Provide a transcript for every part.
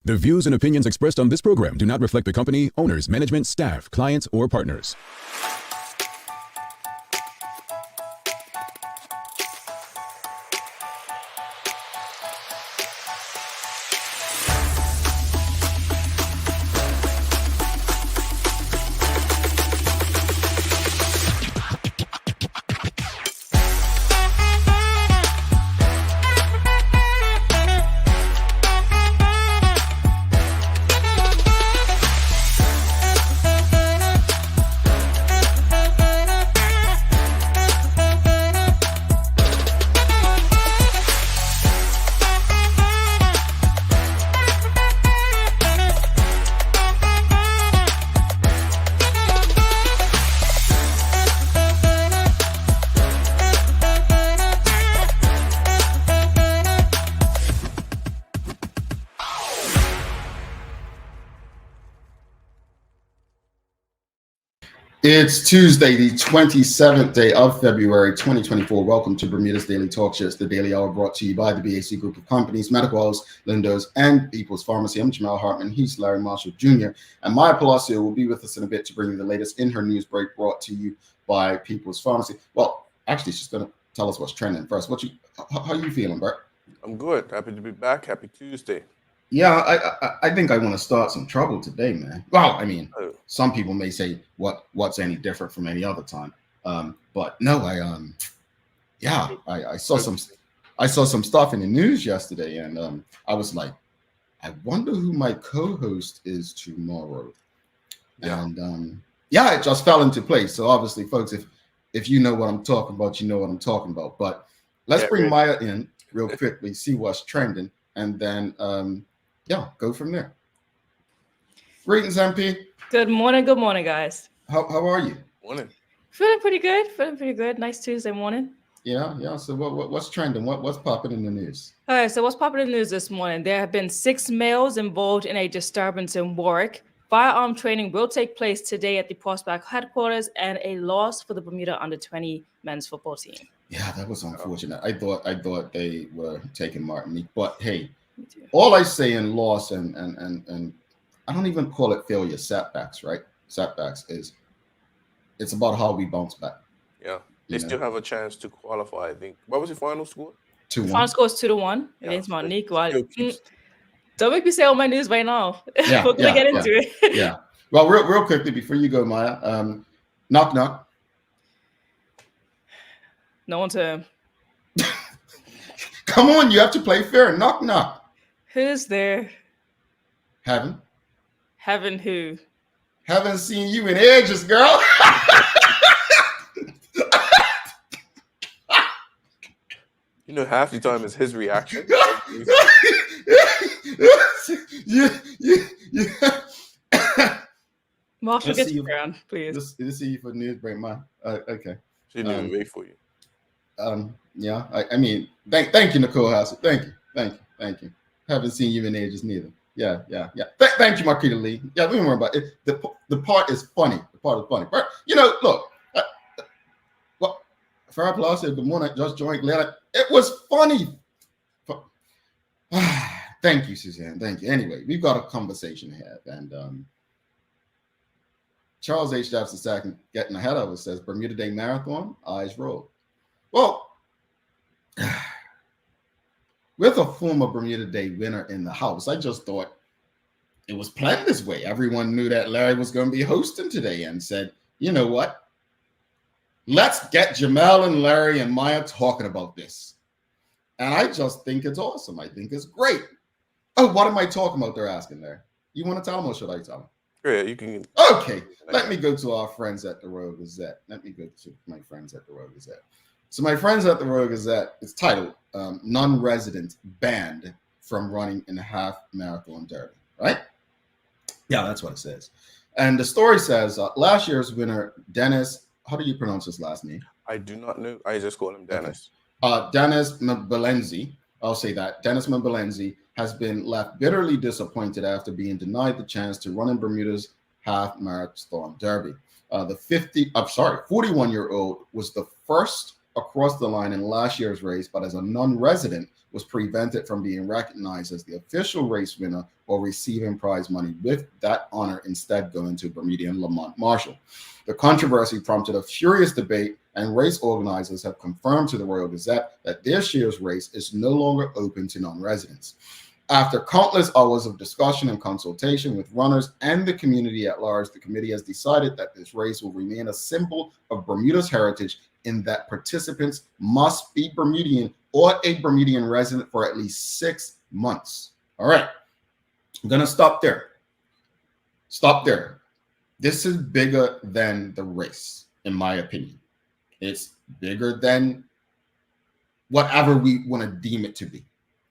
The views and opinions expressed on this program do not reflect the company, owners, management, staff, clients, or partners. It's Tuesday, the 27th day of February, 2024. Welcome to Bermuda's Daily Talk Show. It's the Daily Hour brought to you by the BAC Group of Companies, Medical Wells, Lindos, and People's Pharmacy. I'm Jamal Hartman. He's Larry Marshall Jr. And Maya Palacio will be with us in a bit to bring you the latest in her news break brought to you by People's Pharmacy. Well, actually, she's going to tell us what's trending first. How you feeling, Bert? I'm good. Happy to be back. Happy Tuesday. Yeah, I think I want to start some trouble today, man. Well, I mean, some people may say what's any different from any other time, but no, I saw some stuff in the news yesterday, and I was like, I wonder who my co-host is tomorrow. Yeah. And it just fell into place. So obviously, folks, if you know what I'm talking about, you know what I'm talking about. But let's bring Maya in real quickly, see what's trending, and then go from there. Greetings, MP. Good morning, guys. How are you? Morning. Feeling pretty good. Nice Tuesday morning. Yeah. So what's trending? What's popping in the news? All right, so what's popping in the news this morning? There have been 6 males involved in a disturbance in Warwick. Firearm training will take place today at the Prospect headquarters, and a loss for the Bermuda under-20 men's football team. Yeah, that was unfortunate. I thought they were taking Martinique, but hey, all I say in loss and I don't even call it failure, setbacks, right? Setbacks is it's about how we bounce back. Yeah, they still have a chance to qualify. I think. What was the final score? 2-1. Final score is 2-1 against Martinique. Don't make me say all my news right now. Yeah, we're gonna get into it. Yeah. Well, real quickly before you go, Maya, knock knock. No one's home. Come on, you have to play fair. Knock knock. Who's there? Heaven Who? Haven't seen you in ages, girl. You know, half the time is his reaction. Marshall, get your ground, please. This is you for the news break, man. Okay. She didn't wait for you. I mean, thank you, Nicole House. Thank you. Haven't seen you in ages neither. Yeah. Thank you, Marquita Lee. Yeah, we don't worry about it. The part is funny. But look. Farah Palacio, good morning. Just joined. It was funny. Thank you, Suzanne. Thank you. Anyway, we've got a conversation to have, and Charles H. Jefferson II getting ahead of us says Bermuda Day Marathon, eyes roll. Well, with a former Bermuda Day winner in the house, I just thought it was planned this way. Everyone knew that Larry was going to be hosting today and said, you know what? Let's get Jamal and Larry and Maya talking about this. And I just think it's awesome. I think it's great. Oh, what am I talking about? They're asking there. You want to tell them or should I tell them? Yeah, you can. Okay, let me go to our friends at the Royal Gazette. So my friends at the Royal Gazette, it's titled Non-Resident Banned from Running in a Half Marathon Derby, right? Yeah, that's what it says. And the story says last year's winner, Dennis, how do you pronounce his last name? I do not know. I just call him Dennis. Okay. Dennis Mbelenzi, I'll say that. Dennis Mbelenzi has been left bitterly disappointed after being denied the chance to run in Bermuda's half marathon derby. The 41-year-old was the first across the line in last year's race, but as a non-resident, was prevented from being recognized as the official race winner or receiving prize money, with that honor instead going to Bermudian Lamont Marshall. The controversy prompted a furious debate, and race organizers have confirmed to the Royal Gazette that this year's race is no longer open to non-residents. After countless hours of discussion and consultation with runners and the community at large, the committee has decided that this race will remain a symbol of Bermuda's heritage, in that participants must be Bermudian or a Bermudian resident for at least 6 months. All right, I'm going to stop there. Stop there. This is bigger than the race, in my opinion. It's bigger than whatever we want to deem it to be,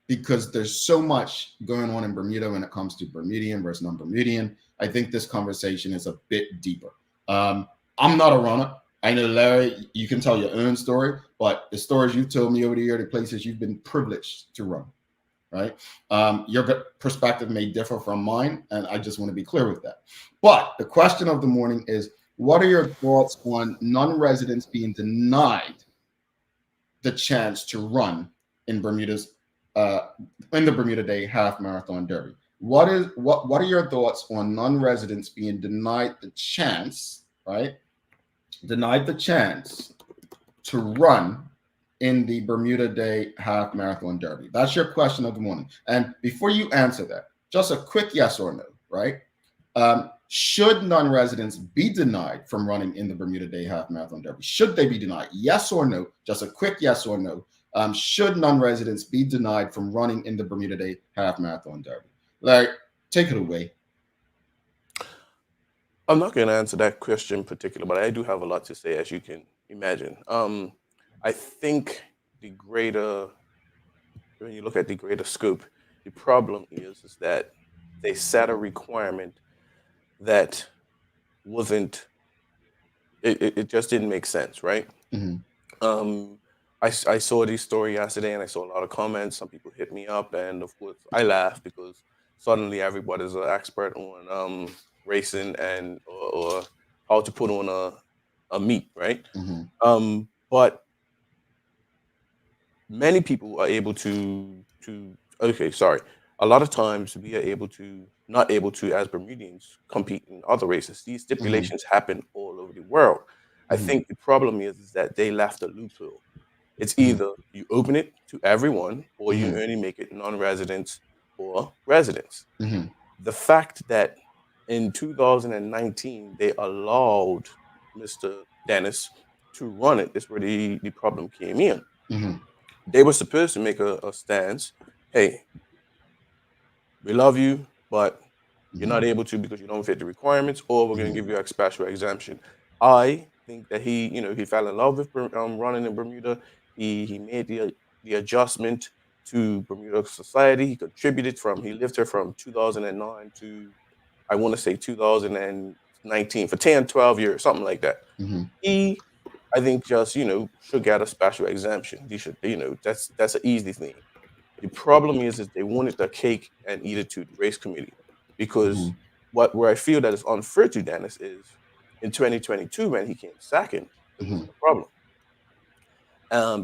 because there's so much going on in Bermuda when it comes to Bermudian versus non-Bermudian. I think this conversation is a bit deeper. I'm not a runner. I know, Larry, you can tell your own story, but the stories you've told me over the year, the places you've been privileged to run, right? Your perspective may differ from mine, and I just want to be clear with that. But the question of the morning is, what are your thoughts on non-residents being denied the chance to run in Bermuda's in the Bermuda Day Half Marathon Derby? What are your thoughts on non-residents being denied the chance, right? Denied the chance to run in the Bermuda Day Half Marathon Derby? That's your question of the morning. And before you answer that, just a quick yes or no, right? Should non-residents be denied from running in the Bermuda Day Half Marathon Derby? Should they be denied? Yes or no? Just a quick yes or no. Should non-residents be denied from running in the Bermuda Day Half Marathon Derby? Larry, take it away. I'm not going to answer that question in particular, but I do have a lot to say, as you can imagine. I think when you look at the greater scope, the problem is that they set a requirement that wasn't, it just didn't make sense, right? Mm-hmm. I saw this story yesterday, and I saw a lot of comments. Some people hit me up, and of course I laughed, because suddenly everybody's an expert on racing and or how to put on a meet, right? Mm-hmm. But many people are able to okay, sorry. A lot of times we are not able to, as Bermudians, compete in other races. These stipulations happen all over the world. I think the problem is that they left a loophole. It's either you open it to everyone, or you only make it non-residents or residents. The fact that in 2019 they allowed Mr. Dennis to run it is where the problem came in. They were supposed to make a stance. Hey, we love you, but you're not able to because you don't fit the requirements, or we're going to give you a special exemption. I think that he fell in love with running in Bermuda. He made the adjustment to Bermuda society. He lived here from 2009 to, I want to say, 2019, for 10, 12 years, something like that. He, I think, just, should get a special exemption. He should, that's an easy thing. The problem is they wanted the cake and eat it to the race committee, because where I feel that is unfair to Dennis is in 2022, when he came second, it wasn't a problem.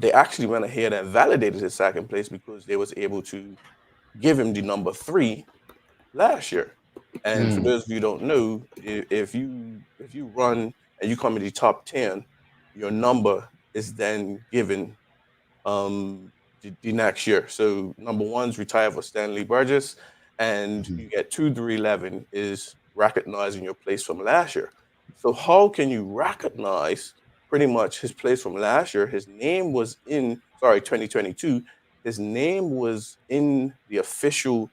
They actually went ahead and validated his second place, because they was able to give him the number 3 last year. And for those of you who don't know, if you run and you come in the top 10, your number is then given the next year. So number 1's retired for Stanley Burgess, and you get 2 through 11 is recognizing your place from last year. So how can you recognize pretty much his place from last year? His name was in 2022. His name was in the official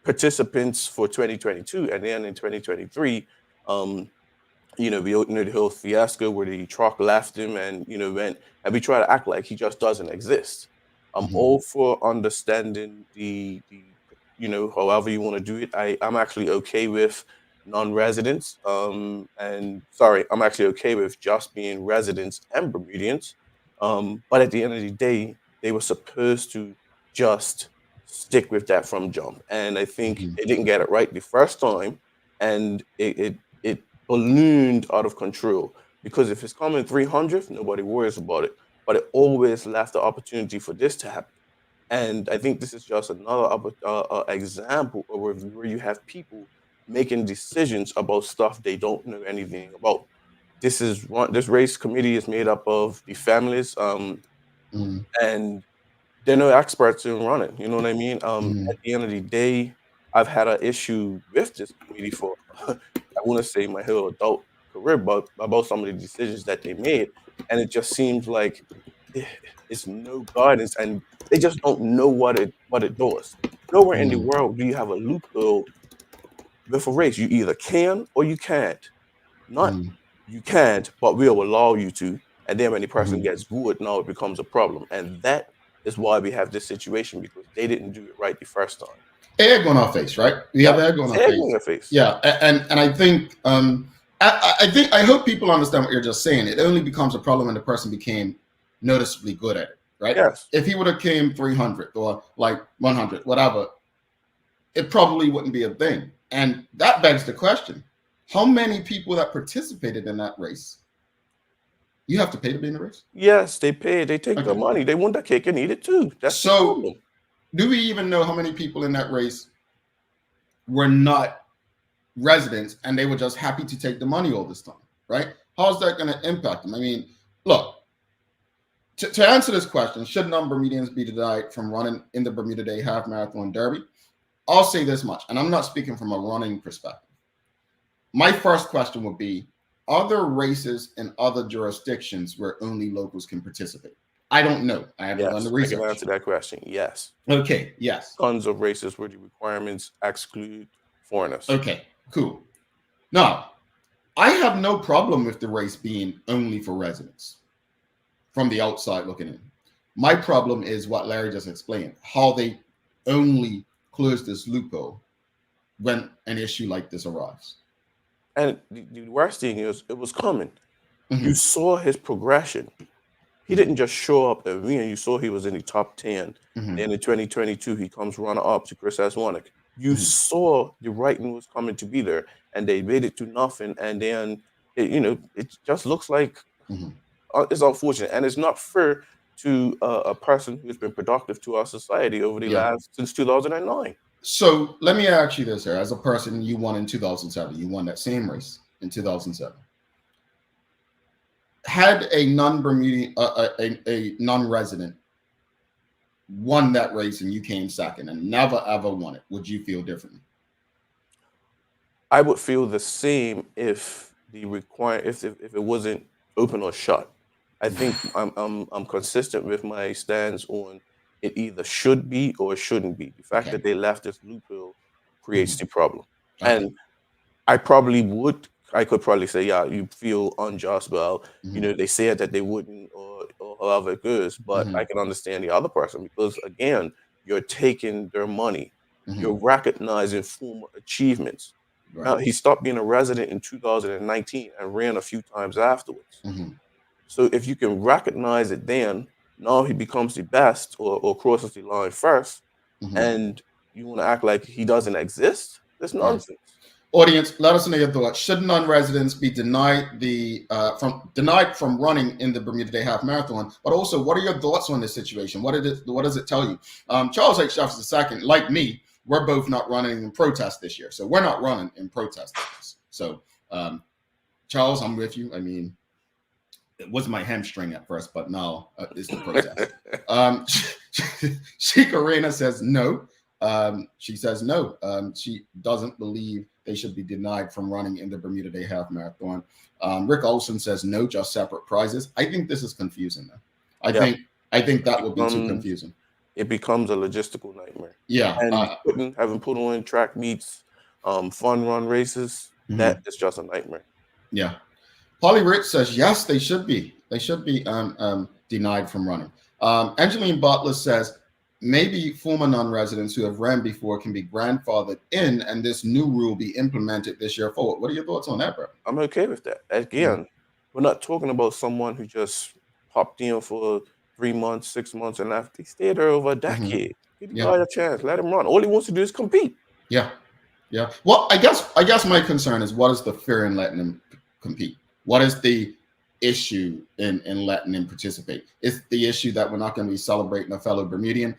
participants for 2022, and then in 2023, we the whole fiasco where the truck left him, and and we try to act like he just doesn't exist. I'm all for understanding the however you want to do it. I'm actually okay with non-residents. And sorry, I'm actually okay with just being residents and Bermudians. But at the end of the day, they were supposed to just stick with that from jump. And I think they didn't get it right the first time, and it ballooned out of control. because if it's coming 300th, nobody worries about it. But it always left the opportunity for this to happen. And I think this is just another example of where you have people making decisions about stuff they don't know anything about. This race committee is made up of the families, Mm, and they're no experts in running. You know what I mean? mm, At the end of the day, I've had an issue with this committee for I want to say my whole adult career, but about some of the decisions that they made, and it just seems like eh, it's no guidance, and they just don't know what it does. Nowhere in the mm, world do you have a loophole with a race. You either can or you can't. Not mm, you can't, but we'll allow you to. And then when the person mm. gets good, now it becomes a problem. And that is why we have this situation because they didn't do it right the first time. Egg on our face, right? We have Yep. egg on It's our egg on face. their face. Yeah, and I think I hope people understand what you're just saying. It only becomes a problem when the person became noticeably good at it, right? Yes. If he would have came 300 or like 100, whatever, it probably wouldn't be a thing. And that begs the question: how many people that participated in that race? You have to pay to be in the race. Yes, they pay. They take their Okay. money. They want that cake and eat it too. That's the So, problem. do we even know how many people in that race were not residents and they were just happy to take the money all this time, right? How's that going to impact them? I mean, look, to answer this question, should non-Bermudians be denied from running in the Bermuda Day Half Marathon Derby? I'll say this much, and I'm not speaking from a running perspective. My first question would be, are there races in other jurisdictions where only locals can participate? I don't know. I haven't done the Yes, I can research. answer that question. Yes. Okay, yes. Tons of races where the requirements exclude foreigners. Okay, cool. Now, I have no problem with the race being only for residents from the outside looking in. My problem is what Larry just explained, how they only close this loophole when an issue like this arrives. And the worst thing is, it was coming. Mhm. You saw his progression. He didn't just show up and win. You saw he was in the top 10. Mhm. Then in 2022, he comes runner up to Chris Aswanick. You Mhm. saw the writing was coming to be there, and they made it to nothing. And then, it just looks like Mhm. it's unfortunate, and it's not fair to a person who's been productive to our society over the Yeah. last since 2009. So let me ask you this here. As a person, you won in 2007. You won that same race in 2007. Had a non-Bermudian, a non-resident won that race and you came second and never ever won it, would you feel differently? I would feel the same if if it wasn't open or shut. I think I'm consistent with my stance on it either should be or it shouldn't be. The fact Okay. that they left this loophole creates Mhm. the problem. Okay. And I could probably say, yeah, you feel unjust. Well, Mhm. they said that they wouldn't or however it goes, but I Mhm. can understand the other person because again, you're taking their money. Mhm. You're recognizing former achievements. Right. He stopped being a resident in 2019 and ran a few times afterwards. Mhm. So if you can recognize it then, now he becomes the best or crosses the line first, Mhm. and you want to act like he doesn't exist? That's Yeah. nonsense. Audience, let us know your thoughts. Should non-residents be denied from running in the Bermuda Day Half Marathon? But also, what are your thoughts on this situation? What does it tell you? Charles H. Jefferson II, like me, we're both not running in protest this year, so we're not running in protest. So, Charles, I'm with you. I mean, it was my hamstring at first, but now it's the protest. Shikarina says no. She says no. She doesn't believe they should be denied from running in the Bermuda Day Half Marathon. Rick Olson says no, just separate prizes. I think this is confusing though. I think that would be too confusing. It becomes a logistical nightmare. Yeah. And having put on track meets, fun run races, that is just a nightmare. Yeah. Polly Rich says yes, they should be. They should be denied from running. Angeline Butler says maybe former non-residents who have ran before can be grandfathered in, and this new rule be implemented this year forward. What are your thoughts on that, bro? I'm okay with that. Again, we're not talking about someone who just popped in for 3 months, 6 months, and left. He stayed there over a decade. Give the guy a chance. Let him run. All he wants to do is compete. Yeah. Yeah. Well, I guess my concern is what is the fear in letting him compete? What is the issue in letting him participate. It's the issue that we're not going to be celebrating a fellow Bermudian.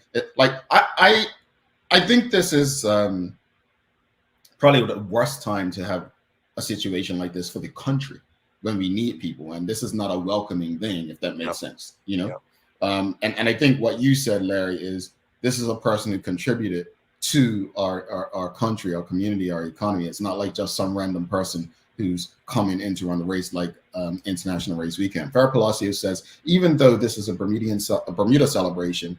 I think this is probably the worst time to have a situation like this for the country when we need people, and this is not a welcoming thing, if that makes sense, you know. And I think what you said, Larry, is this is a person who contributed to our country, our community, our economy. It's not like just some random person who's coming in to run the race like International Race Weekend. Farrah Palacio says, even though this is a Bermudian celebration,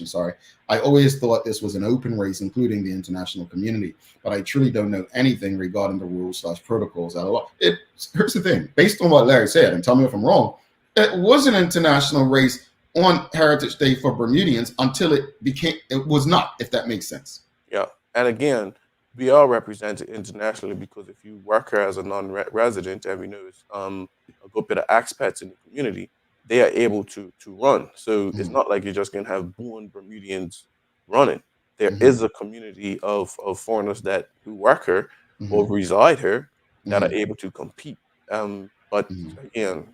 sorry, I always thought this was an open race, including the international community, but I truly don't know anything regarding the rules/protocols at all. Here's the thing, based on what Larry said, and tell me if I'm wrong, it was an international race on Heritage Day for Bermudians until it was not, if that makes sense. Yeah, and again, we are represented internationally because if you work here as a non-resident, and we know it's a good bit of expats in the community, they are able to run. So it's not like you're just going to have born Bermudians running. There is a community of foreigners who work here or reside here that are able to compete. But again,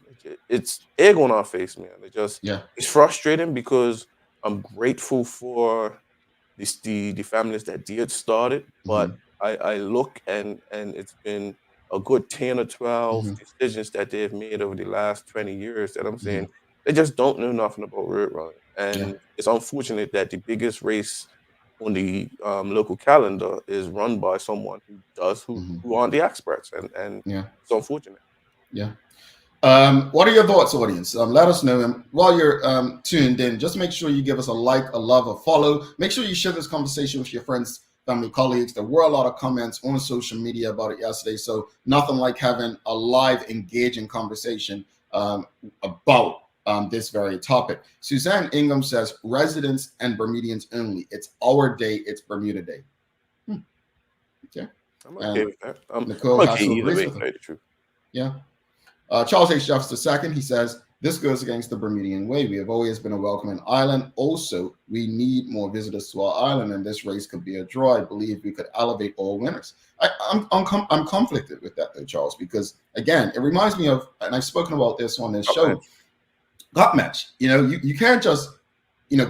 it's egg on our face, man. It's frustrating because I'm grateful for the families that did start it, but I look and it's been a good 10 or 12 decisions that they've made over the last 20 years that I'm saying they just don't know nothing about road running. And it's unfortunate that the biggest race on the local calendar is run by someone who aren't the experts, and it's unfortunate. What are your thoughts, audience? Let us know. And while you're tuned in, just make sure you give us a like, a love, a follow. Make sure you share this conversation with your friends, family, colleagues. There were a lot of comments on social media about it yesterday, so nothing like having a live, engaging conversation about this very topic. Suzanne Ingham says, residents and Bermudians only. It's our day. It's Bermuda Day. Okay. I'm okay with that. Nicole I'm okay either way, to tell you the truth. Yeah. Charles H. Jeffs II, he says, this goes against the Bermudian way. We have always been a welcoming island. Also, we need more visitors to our island, and this race could be a draw. I believe we could elevate all winners. I'm conflicted with that, though, Charles, because, again, it reminds me of, and I've spoken about this on this show, gut match. You know, you can't just,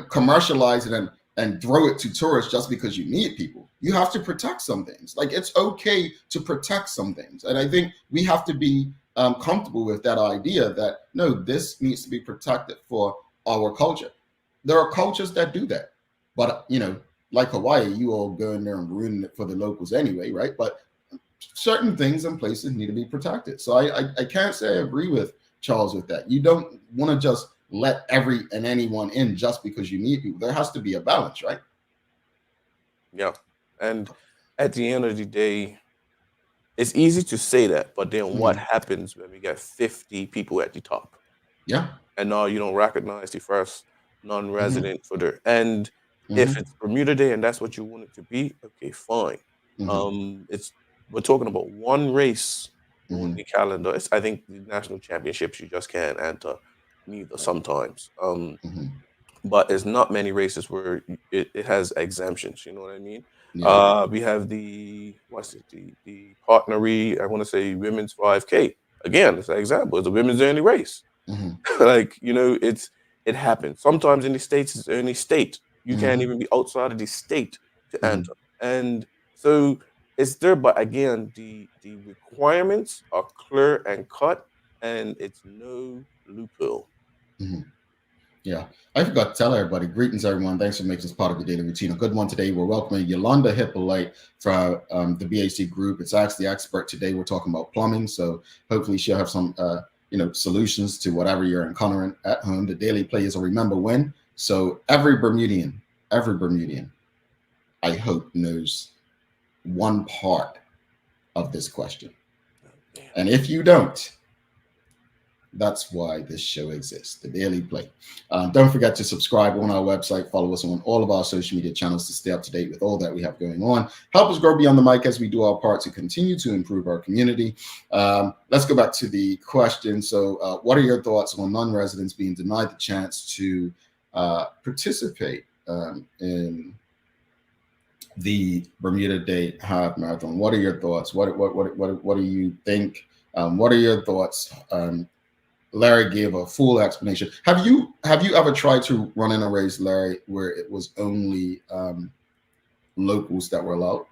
commercialize it and throw it to tourists just because you need people. You have to protect some things. Like, it's okay to protect some things. And I think we have to be comfortable with that idea that, no, this needs to be protected for our culture. There are cultures that do that. But, like Hawaii, you all go in there and ruin it for the locals anyway, right? But certain things and places need to be protected. So I can't say I agree with Charles with that. You don't want to just let every and anyone in just because you need people. There has to be a balance, right? Yeah. And at the end of the day, it's easy to say that, but then what happens when we get 50 people at the top? Yeah. And now you don't recognize the first non-resident for there. And if it's Bermuda Day and that's what you want it to be, okay, fine. We're talking about one race on the calendar. I think the national championships you just can't enter neither sometimes. But it's not many races where it has exemptions. You know what I mean? Yeah. We have the partnery, I want to say women's 5K. Again, it's an example. It's a women's only race. It happens. Sometimes in the States, it's only state. You can't even be outside of the state to enter. And so it's there, but again, the requirements are clear and cut, and it's no loophole. Yeah, I forgot to tell everybody, greetings, everyone. Thanks for making this part of your daily routine. A good one today. We're welcoming Yolanda Hypolite from the BAC Group. It's actually the expert today. We're talking about plumbing, so hopefully she'll have some, solutions to whatever you're encountering at home. The daily play is a remember when. So every Bermudian, I hope knows one part of this question. And if you don't, that's why this show exists, the Daily Play. Don't forget to subscribe on our website. Follow us on all of our social media channels to stay up to date with all that we have going on. Help us grow beyond the mic as we do our part to continue to improve our community. Let's go back to the question. So what are your thoughts on non-residents being denied the chance to participate in the Bermuda Day Half Marathon? What are your thoughts? What do you think? What are your thoughts? Larry gave a full explanation. Have you ever tried to run in a race, Larry, where it was only locals that were allowed?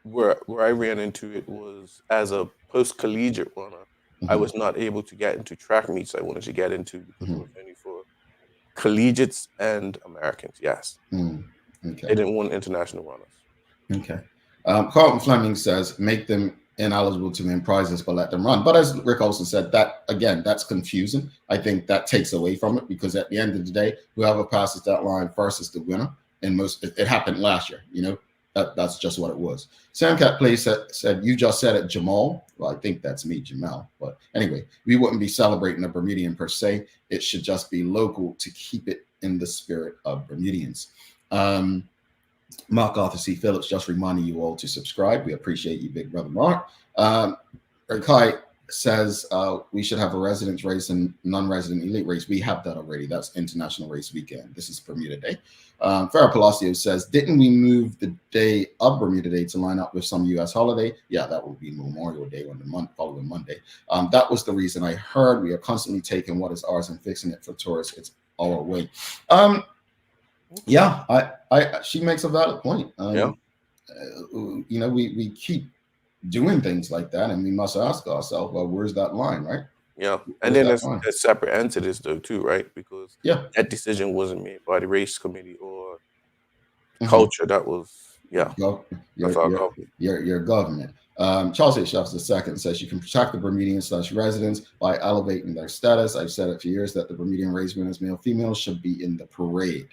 Where I ran into it was as a post collegiate runner. I was not able to get into track meets I wanted to get into because it was only for collegiates and Americans. Yes, Okay. they didn't want international runners. Okay. Carlton Fleming says make them ineligible to win prizes, but let them run. But as Rick also said, that again, that's confusing. I think that takes away from it because at the end of the day, whoever passes that line first is the winner. And it happened last year. You know, that's just what it was. Sam Cat Play said you just said it, Jamal. Well, I think that's me, Jamal. But anyway, we wouldn't be celebrating a Bermudian per se. It should just be local to keep it in the spirit of Bermudians. Mark Arthur C. Phillips just reminding you all to subscribe. We appreciate you, big brother Mark. Kai says we should have a residence race and non-resident elite race. We have that already. That's International Race Weekend. This is Bermuda Day. Farrah Palacio says, didn't we move the day of Bermuda Day to line up with some U.S. holiday? Yeah, that would be Memorial Day on the following Monday. That was the reason I heard. We are constantly taking what is ours and fixing it for tourists. It's our way. Yeah, she makes a valid point. You know, we keep doing things like that, and we must ask ourselves, well, where's that line, right? Yeah, and then there's separate entities though too, right? Because that decision wasn't made by the race committee or culture. That was your government. Charles H. Shuffs II says you can protect the Bermudian/residents by elevating their status. I've said it for years that the Bermudian race winners, male, female, should be in the parade.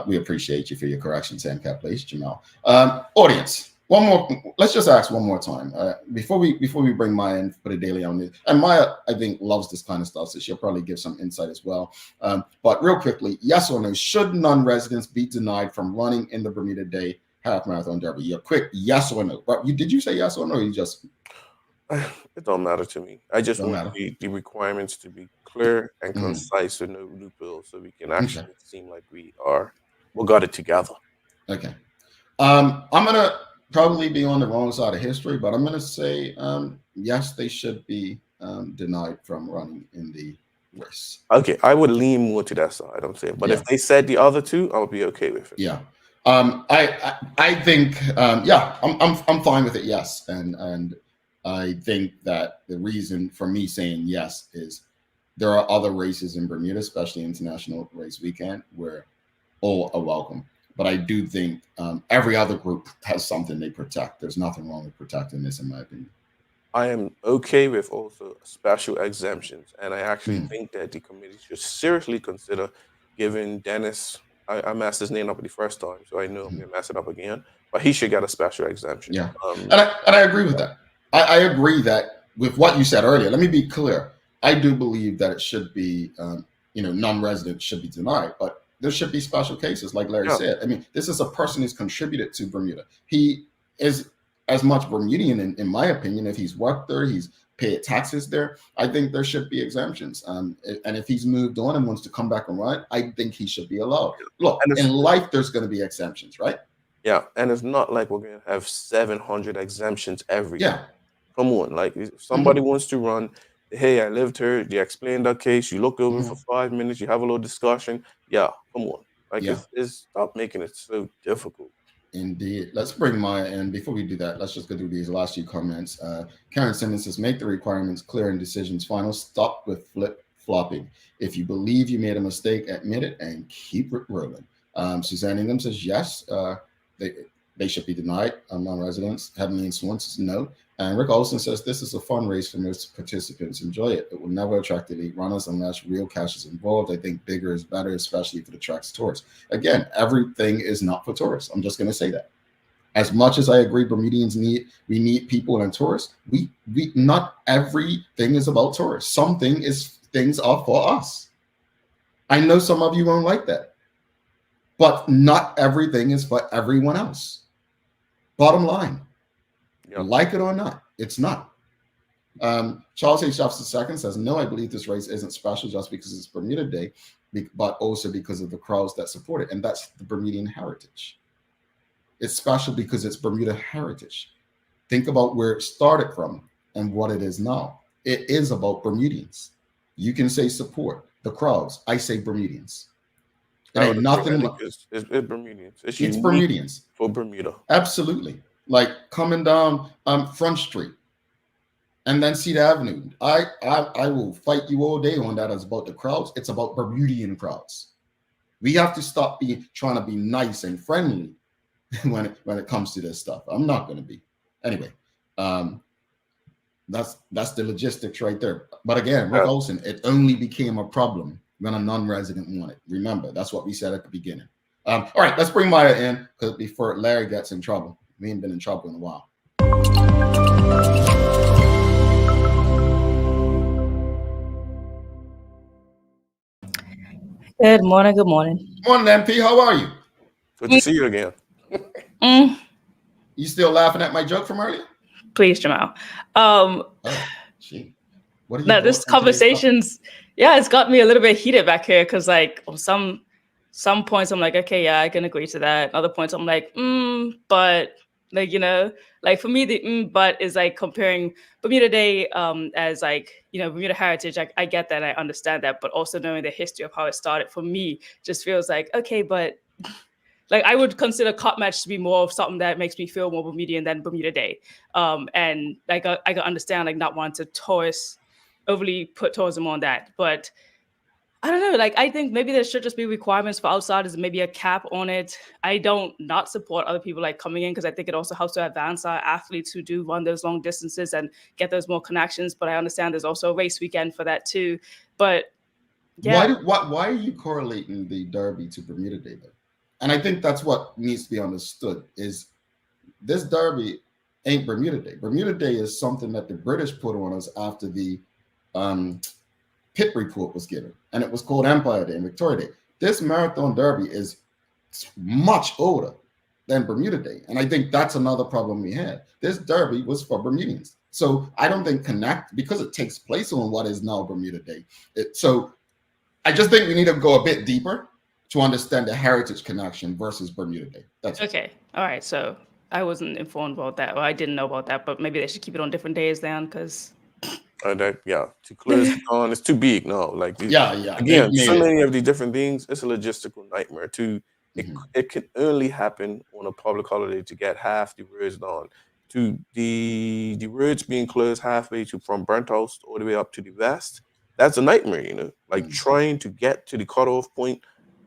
We appreciate you for your correction, Sam Cat Place, Jamal. Audience, one more. Let's just ask one more time before we bring Maya in for the daily on this. And Maya, I think, loves this kind of stuff, so she'll probably give some insight as well. But real quickly, yes or no? Should non-residents be denied from running in the Bermuda Day Half Marathon Derby? Your quick yes or no. But did you say yes or no? Or you just it don't matter to me. I just want the requirements to be clear and concise with no loopholes, so we can actually seem like we got it together. Okay. I'm gonna probably be on the wrong side of history, but I'm gonna say yes, they should be denied from running in the race. Okay, I would lean more to that side. I'm saying, but if they said the other two, I would be okay with it. Yeah. I think I'm fine with it. Yes, and I think that the reason for me saying yes is there are other races in Bermuda, especially International Race Weekend, where all are welcome. But I do think every other group has something they protect. There's nothing wrong with protecting this, in my opinion. I am okay with also special exemptions, and I actually think that the committee should seriously consider giving Dennis. I messed his name up the first time, so I know I'm gonna mess it up again. But he should get a special exemption. Yeah, and I agree with that. I agree that with what you said earlier. Let me be clear. I do believe that it should be, non-residents should be denied, but there should be special cases, like Larry said. I mean, this is a person who's contributed to Bermuda. He is as much Bermudian, in my opinion. If he's worked there, he's paid taxes there. I think there should be exemptions. And if he's moved on and wants to come back and run, I think he should be allowed. Look, in life, there's going to be exemptions, right? Yeah, and it's not like we're going to have 700 exemptions every year. Come on, like if somebody wants to run, hey, I lived here, you explained that case, you look over for 5 minutes, you have a little discussion. Yeah, come on. Like it's stop making it so difficult. Indeed. Let's bring Maya in. Before we do that, let's just go through these last few comments. Karen Simmons says, make the requirements clear and decisions final. Stop with flip-flopping. If you believe you made a mistake, admit it and keep it rolling. Suzanne Ingham says, yes, they should be denied. Non-residents. Heavenly and Swan says, no. And Rick Olson says, this is a fun race for most participants. Enjoy it. It will never attract elite runners unless real cash is involved. I think bigger is better, especially if it attracts tourists. Again, everything is not for tourists. I'm just going to say that. As much as I agree Bermudians we need people and tourists, we not everything is about tourists. Things are for us. I know some of you won't like that, but not everything is for everyone else. Bottom line. Like it or not, it's not. Charles H. Shuffs II says, no, I believe this race isn't special just because it's Bermuda Day, but also because of the crowds that support it. And that's the Bermudian heritage. It's special because it's Bermuda heritage. Think about where it started from and what it is now. It is about Bermudians. You can say support the crowds. I say Bermudians. It ain't nothing. It's Bermudians. It's It's Bermudians for Bermuda. Absolutely. Like coming down Front Street and then Cedar Avenue. I will fight you all day on that. It's about the crowds. It's about Bermudian crowds. We have to stop trying to be nice and friendly when it comes to this stuff. I'm not going to be. Anyway, that's the logistics right there. But again, Rick Olson, it only became a problem when a non-resident won it. Remember, that's what we said at the beginning. All right, let's bring Maya in because before Larry gets in trouble. We ain't been in trouble in a while. Good morning. Good morning. Morning, MP. How are you? Good to see you again. You still laughing at my joke from earlier? Please, Jamal. Gee. What are you? No, this conversation's it's got me a little bit heated back here because like on some points I'm like, okay, yeah, I can agree to that. Other points I'm like, but like, you know, like for me the but is like comparing Bermuda Day as like, you know, Bermuda heritage. I get that, I understand that, but also knowing the history of how it started for me just feels like, okay, but like I would consider Cup Match to be more of something that makes me feel more Bermudian than Bermuda Day. And like I can understand like not wanting to overly put tourism on that, but I don't know. Like I think maybe there should just be requirements for outsiders and maybe a cap on it. I don't not support other people like coming in because I think it also helps to advance our athletes who do run those long distances and get those more connections. But I understand there's also a race weekend for that too. But yeah, why are you correlating the Derby to Bermuda Day though? And I think that's what needs to be understood is this Derby ain't Bermuda Day. Bermuda Day is something that the British put on us after the Pitt report was given, and it was called Empire Day and Victoria Day. This Marathon Derby is much older than Bermuda Day, and I think that's another problem we had. This Derby was for Bermudians, so I don't think because it takes place on what is now Bermuda Day. So I just think we need to go a bit deeper to understand the heritage connection versus Bermuda Day. That's okay. All right. So I wasn't informed about that, or I didn't know about that, but maybe they should keep it on different days then, because. To close it on, it's too big. No, like again, so many of these different things. It's a logistical nightmare. It can only happen on a public holiday to get half the roads done. To the roads being closed halfway from Burnt House all the way up to the west, that's a nightmare. You know, like trying to get to the cutoff point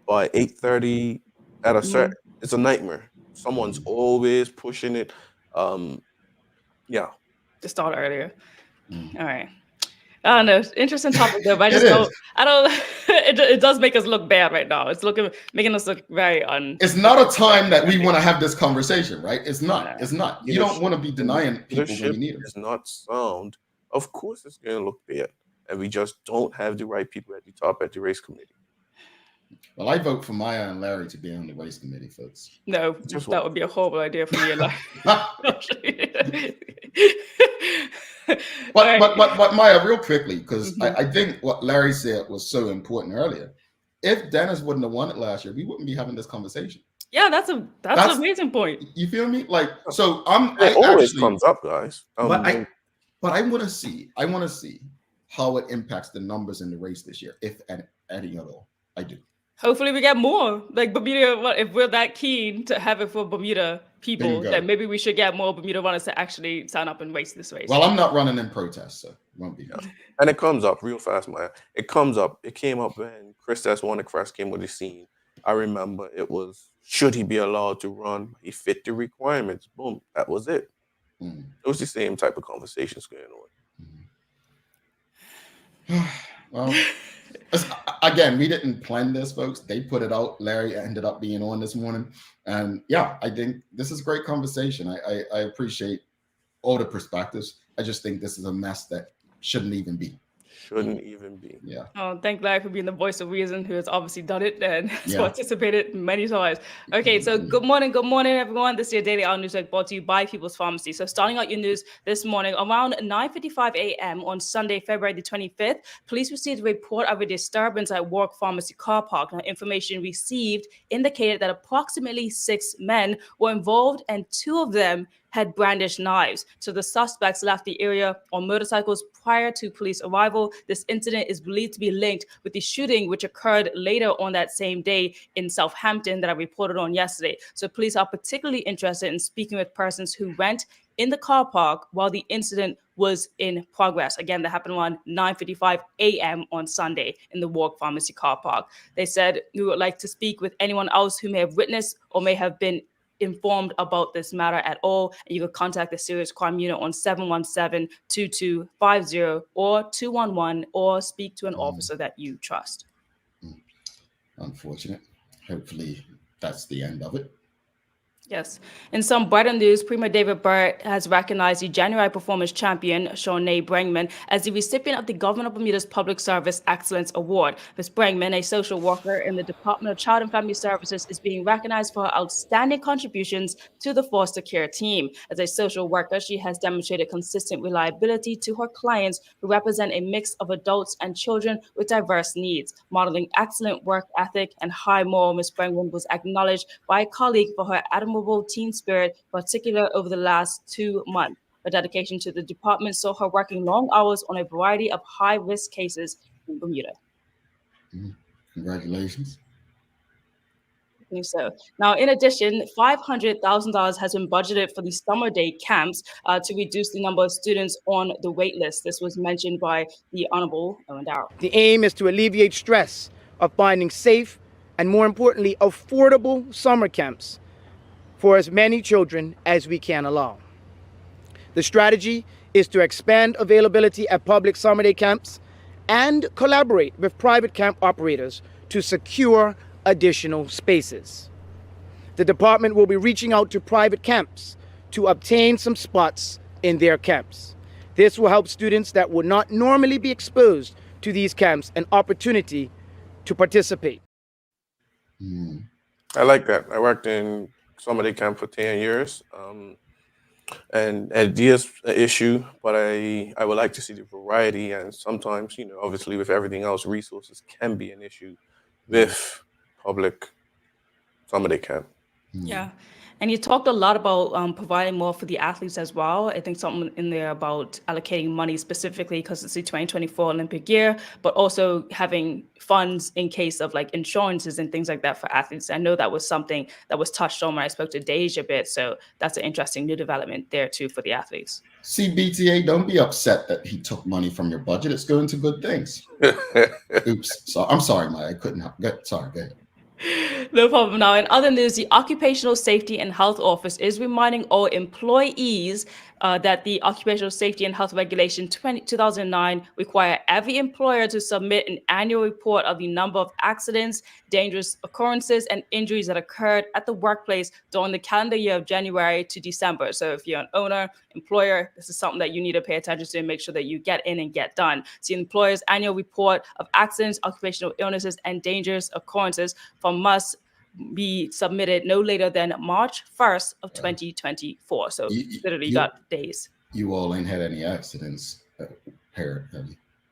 by 8:30 at a certain, it's a nightmare. Someone's always pushing it. To start earlier. All right. I don't know. Interesting topic though, but I don't it does make us look bad right now. It's making us look very It's not a time that we want to have this conversation, right? It's not. It's not. You don't want to be denying people when you need them. It's not sound. Of course it's gonna look bad. And we just don't have the right people at the top at the race committee. Well, I vote for Maya and Larry to be on the race committee, folks. No, that would be a horrible idea for me and Larry. But Maya, real quickly, because I think what Larry said was so important earlier. If Dennis wouldn't have won it last year, we wouldn't be having this conversation. Yeah, that's an amazing point. You feel me? Like, so it always comes up, guys. But I want to see how it impacts the numbers in the race this year, if any at all. I do. Hopefully we get more. Like Bermuda, if we're that keen to have it for Bermuda people, then maybe we should get more Bermuda runners to actually sign up and race this race. Well, I'm not running in protest, so it won't be. And it comes up real fast, Maya. It comes up. It came up when Chris Wannick first came with the scene. I remember it was, should he be allowed to run? He fit the requirements. Boom. That was it. It was the same type of conversations going on. Well, again, we didn't plan this, folks. They put it out. Larry ended up being on this morning. And yeah, I think this is a great conversation. I appreciate all the perspectives. I just think this is a mess that shouldn't even be. Yeah. Oh, thank Larry for being the voice of reason, who has obviously done it and has participated many times. Okay, so good morning, everyone. This is your Daily Hour News brought to you by People's Pharmacy. So starting out your news this morning, around 9:55 a.m. on Sunday, February the 25th, police received a report of a disturbance at Warwick Pharmacy car park. Now, information received indicated that approximately 6 men were involved and 2 of them had brandished knives. So the suspects left the area on motorcycles prior to police arrival. This incident is believed to be linked with the shooting, which occurred later on that same day in Southampton that I reported on yesterday. So police are particularly interested in speaking with persons who went in the car park while the incident was in progress. Again, that happened around 9:55 a.m. on Sunday in the Walk Pharmacy car park. They said, we would like to speak with anyone else who may have witnessed or may have been informed about this matter at all. And you can contact the Serious Crime Unit on 717-2250 or 211 or speak to an officer that you trust. Unfortunate. Hopefully that's the end of it. Yes. In some brighter news, Premier David Barrett has recognized the January Performance Champion, Shawnee Brangman, as the recipient of the Governor of Bermuda's Public Service Excellence Award. Ms. Brangman, a social worker in the Department of Child and Family Services, is being recognized for her outstanding contributions to the foster care team. As a social worker, she has demonstrated consistent reliability to her clients who represent a mix of adults and children with diverse needs. Modeling excellent work ethic and high moral, Ms. Brangman was acknowledged by a colleague for her admirable team spirit, particularly over the last 2 months. Her dedication to the department saw her working long hours on a variety of high-risk cases in Bermuda. Congratulations. So now, in addition, $500,000 has been budgeted for the summer day camps to reduce the number of students on the wait list. This was mentioned by the Honorable Ellen Darrow. The aim is to alleviate stress of finding safe and, more importantly, affordable summer camps for as many children as we can allow. The strategy is to expand availability at public summer day camps and collaborate with private camp operators to secure additional spaces. The department will be reaching out to private camps to obtain some spots in their camps. This will help students that would not normally be exposed to these camps an opportunity to participate. I like that. I worked in summer day camp for 10 years. And ideas an issue, but I would like to see the variety. And sometimes, obviously with everything else, resources can be an issue with public summer day camp. Yeah. And you talked a lot about providing more for the athletes as well. I think something in there about allocating money specifically because it's the 2024 Olympic year, but also having funds in case of like insurances and things like that for athletes. I know that was something that was touched on when I spoke to Deja a bit. So that's an interesting new development there too for the athletes. See, BTA, don't be upset that he took money from your budget. It's going to good things. Oops. So I'm sorry, Mike. I couldn't help. Sorry, go ahead. No problem. Now, in other news, the Occupational Safety and Health Office is reminding all employees that the Occupational Safety and Health Regulation 2009 require every employer to submit an annual report of the number of accidents, dangerous occurrences, and injuries that occurred at the workplace during the calendar year of January to December. So if you're an owner, employer, this is something that you need to pay attention to and make sure that you get in and get done. So the employer's annual report of accidents, occupational illnesses, and dangerous occurrences must be submitted no later than March 1st of 2024. So literally got days. You all ain't had any accidents here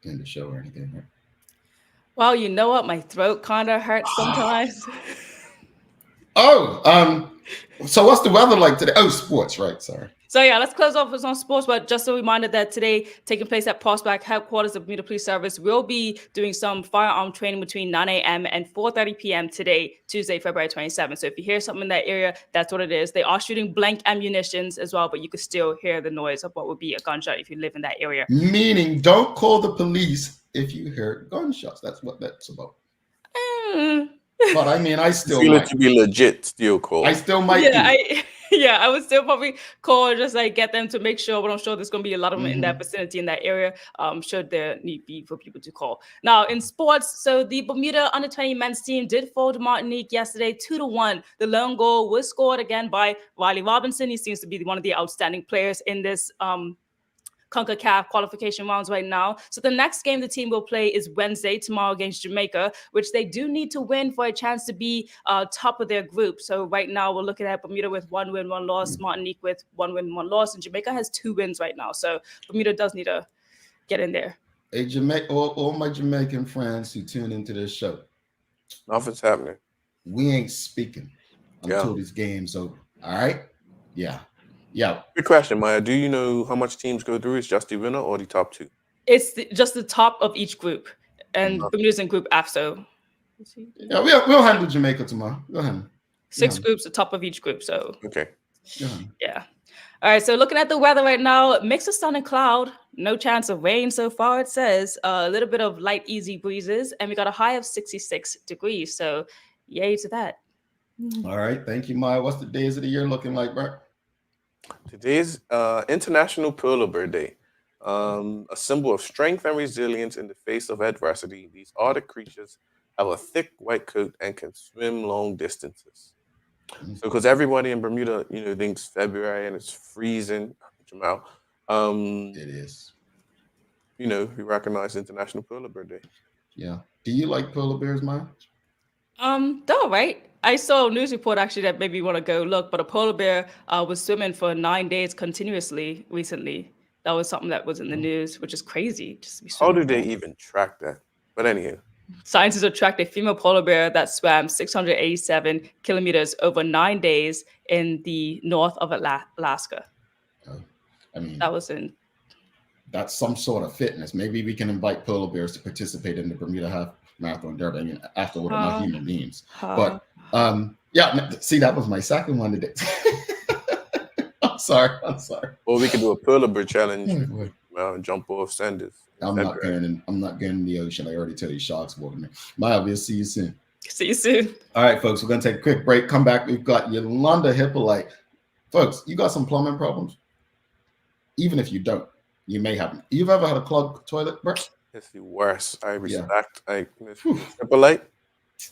in the show or anything, right? Well, you know what? My throat kind of hurts sometimes. So what's the weather like today? Oh, sports, right? Sorry. So yeah, let's close off with some sports, but just a reminder that today, taking place at Prospect headquarters of Bermuda Police Service, we'll be doing some firearm training between 9 a.m. and 4:30 p.m. today, Tuesday, February 27th. So if you hear something in that area, that's what it is. They are shooting blank ammunitions as well, but you can still hear the noise of what would be a gunshot if you live in that area. Meaning, don't call the police if you hear gunshots. That's what that's about. But I mean, I still feel might. it to be legit. Still call. I still might. Yeah, I would still probably call, just like get them to make sure, but I'm sure there's going to be a lot of them in that vicinity, in that area, should there need be for people to call. Now, in sports, so the Bermuda under-20 men's team did fall to Martinique yesterday 2-1. The lone goal was scored again by Riley Robinson. He seems to be one of the outstanding players in this CONCACAF qualification rounds right now. So the next game the team will play is Wednesday, tomorrow, against Jamaica, which they do need to win for a chance to be top of their group. So right now we're looking at Bermuda with 1 win, 1 loss, Martinique with 1 win, 1 loss, and Jamaica has 2 wins right now. So Bermuda does need to get in there. Hey, all my Jamaican friends who tune into this show, Nothing's happening. We ain't speaking until this game's over. All right? Yeah. Yeah. Good question, Maya. Do you know how much teams go through? It's just the winner or the top two? It's just the top of each group, and Mhm. Bermuda's in Group F. So Yeah, we'll handle Jamaica tomorrow. Go ahead. 6 groups, the top of each group. So Okay. yeah. All right. So looking at the weather right now, mix of sun and cloud. No chance of rain so far. It says a little bit of light, easy breezes, and we got a high of 66 degrees. So yay to that. All right. Thank you, Maya. What's the days of the year looking like, Bert? Today's International Polar Bear Day. A symbol of strength and resilience in the face of adversity. These Arctic creatures have a thick white coat and can swim long distances. So, because everybody in Bermuda, thinks February and it's freezing, Jamal. It is. We recognize International Polar Bear Day. Yeah. Do you like polar bears, Maya? They're all right. I saw a news report actually that made me want to go look, but a polar bear was swimming for 9 days continuously recently. That was something that was in the news, which is crazy. Just to be How do swimming. they even track that? But anyhow, Scientists have tracked a female polar bear that swam 687 kilometers over 9 days in the north of Alaska. I mean, That was in. that's some sort of fitness. Maybe we can invite polar bears to participate in the Bermuda Half Marathon Derby. I mean, after all, they're not human beings. But yeah, see, that was my second one today. I'm sorry. Or we could do a polar bear challenge. Jump off Sanders. I'm not going in the ocean. I already tell you, sharks walking there. Maya, we'll see you soon. See you soon. All right, folks, we're going to take a quick break. Come back. We've got Yolanda Hypolite. Folks, you got some plumbing problems? Even if you don't, you may have them. You've ever had a clogged toilet, bro? It's the worst. I respect. Hypolite,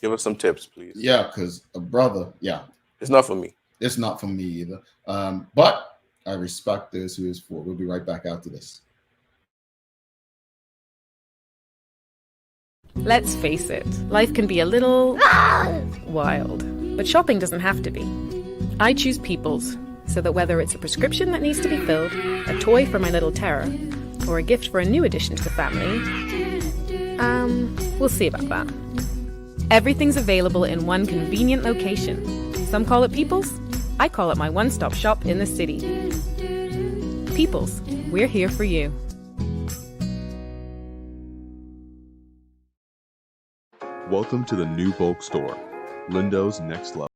give us some tips, please. Yeah, because a brother, it's not for me. It's not for me either. But I respect those who is for. We'll be right back after this. Let's face it, life can be a little wild, but shopping doesn't have to be. I choose People's, so that whether it's a prescription that needs to be filled, a toy for my little terror, or a gift for a new addition to the family, we'll see about that. Everything's available in one convenient location. Some call it People's, I call it my one-stop shop in the city. People's, we're here for you. Welcome to the new bulk store, Lindo's Next Level.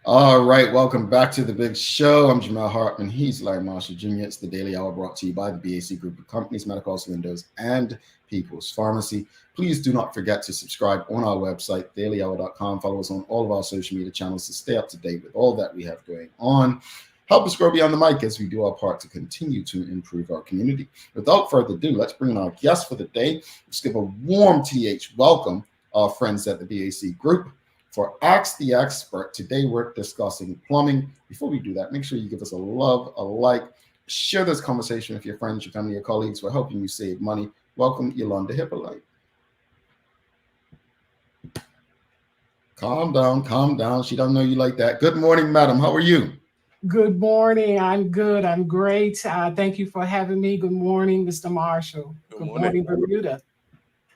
All right, welcome back to the big show. I'm Jamal Hartman. He's Larry Marshall Jr. It's the Daily Hour brought to you by the BAC Group of Companies, Medical Windows, and People's Pharmacy. Please do not forget to subscribe on our website, dailyhour.com. Follow us on all of our social media channels to stay up to date with all that we have going on. Help us grow beyond the mic as we do our part to continue to improve our community. Without further ado, let's bring in our guest for the day. Let's give a warm TH welcome our friends at the BAC Group. For Ask the Expert, today we're discussing plumbing. Before we do that, make sure you give us a love, a like, share this conversation with your friends, your family, your colleagues. We're helping you save money. Welcome, Yolanda Hypolite. Calm down. She don't know you like that. Good morning, madam. How are you? Good morning. I'm good. I'm great. Thank you for having me. Good morning, Mr. Marshall. Good morning, Bermuda.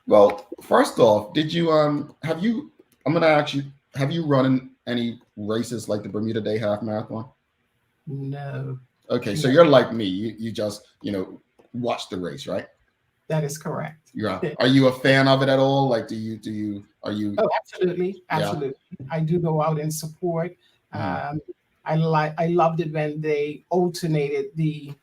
Well, first off, did you have you? I'm going to ask you: have you run any races like the Bermuda Day Half Marathon? No. Okay, so you're like me. You just watch the race, right? That is correct. Are you a fan of it at all? Like, are you? Oh, absolutely. Yeah. I do go out and support. Mm-hmm. I loved it when they alternated the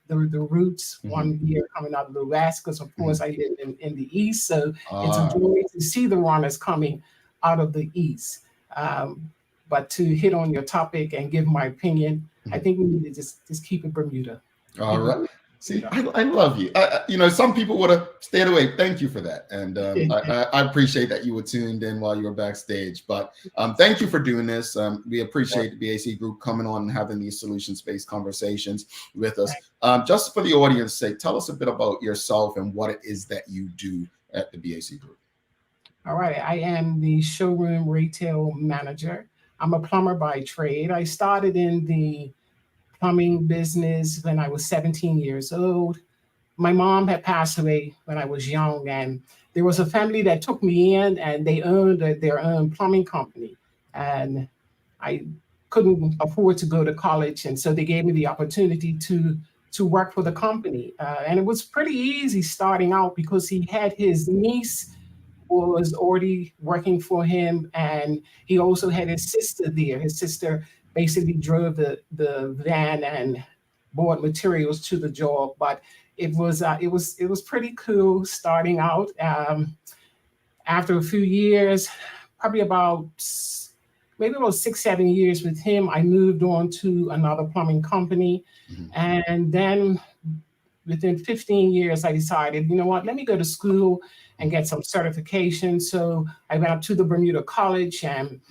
routes. Mm-hmm. One year coming out of the west, because of course I live in the east, so it's a joy to see the runners coming out of the east. But to hit on your topic and give my opinion, I think we need to just keep it Bermuda. All right. See, I love you. You know, some people would have stayed away. Thank you for that. And I appreciate that you were tuned in while you were backstage. But thank you for doing this. We appreciate the BAC Group coming on and having these solutions-based conversations with us. Just for the audience sake, tell us a bit about yourself and what it is that you do at the BAC Group. All right. I am the showroom retail manager. I'm a plumber by trade. I started in the plumbing business when I was 17 years old. My mom had passed away when I was young, and there was a family that took me in, and they owned their own plumbing company. And I couldn't afford to go to college, and so they gave me the opportunity to work for the company. And it was pretty easy starting out because he had his niece was already working for him, and he also had his sister there. His sister basically drove the van and bought materials to the job. But it was pretty cool starting out. After a few years, probably maybe about 6-7 years with him, I moved on to another plumbing company. And then within 15 years, I decided, you know what, let me go to school and get some certification. So I went up to the Bermuda College and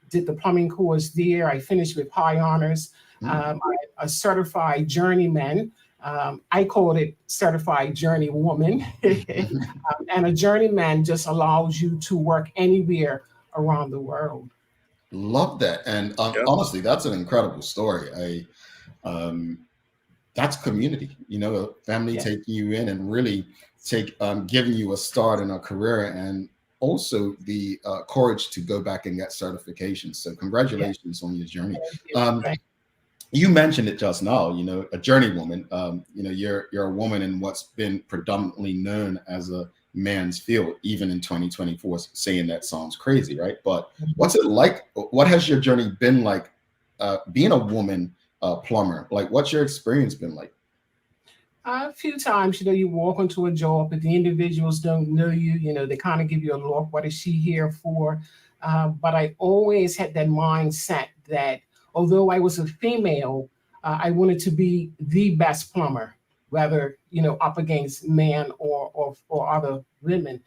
did the plumbing course there. I finished with high honors. I'm a certified journeyman. I called it certified journeywoman. And a journeyman just allows you to work anywhere around the world. Love that. And honestly, that's an incredible story. That's community, you know, a family taking you in and really giving you a start in a career, and also the courage to go back and get certifications. So congratulations on your journey. You mentioned it just now, you know, a journeywoman. You know, you're a woman in what's been predominantly known as a man's field, even in 2024. Saying that sounds crazy, right? But what's it like? What has your journey been like being a woman plumber? Like, what's your experience been like? A few times, you know, you walk into a job, but the individuals don't know you. You know, they kind of give you a look. What is she here for? But I always had that mindset that although I was a female, I wanted to be the best plumber, whether, you know, up against men or other women.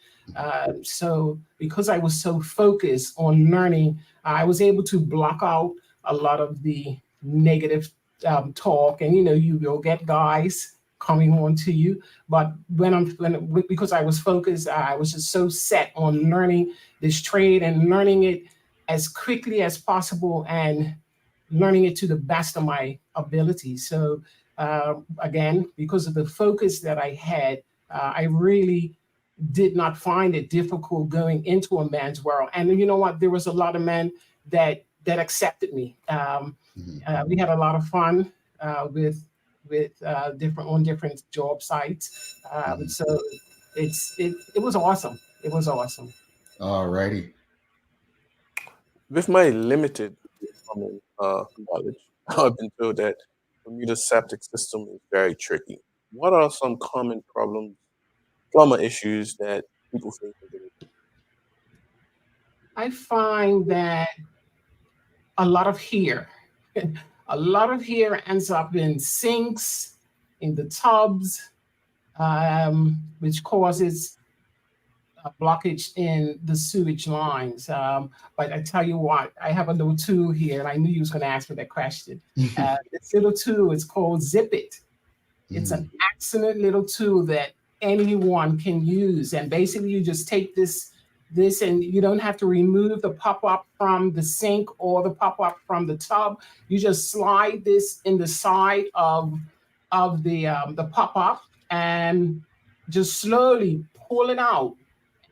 So because I was so focused on learning, I was able to block out a lot of the negative talk. And, you know, you will get guys coming on to you. But because I was focused, I was just so set on learning this trade and learning it as quickly as possible and learning it to the best of my ability. So again, because of the focus that I had, I really did not find it difficult going into a man's world. And you know what? There was a lot of men that accepted me. We had a lot of fun with different job sites. So it was awesome. It was awesome. All righty. With my limited knowledge, I've been told that Bermuda's septic system is very tricky. What are some common plumber issues that people face? I find that a lot of hair ends up in sinks, in the tubs, which causes a blockage in the sewage lines. But I tell you what, I have a little tool here, and I knew you was going to ask me that question. This little tool is called Zip It. It's an excellent little tool that anyone can use. And basically, you just take this, and you don't have to remove the pop-up from the sink or the pop-up from the tub. You just slide this in the side of the pop-up and just slowly pull it out.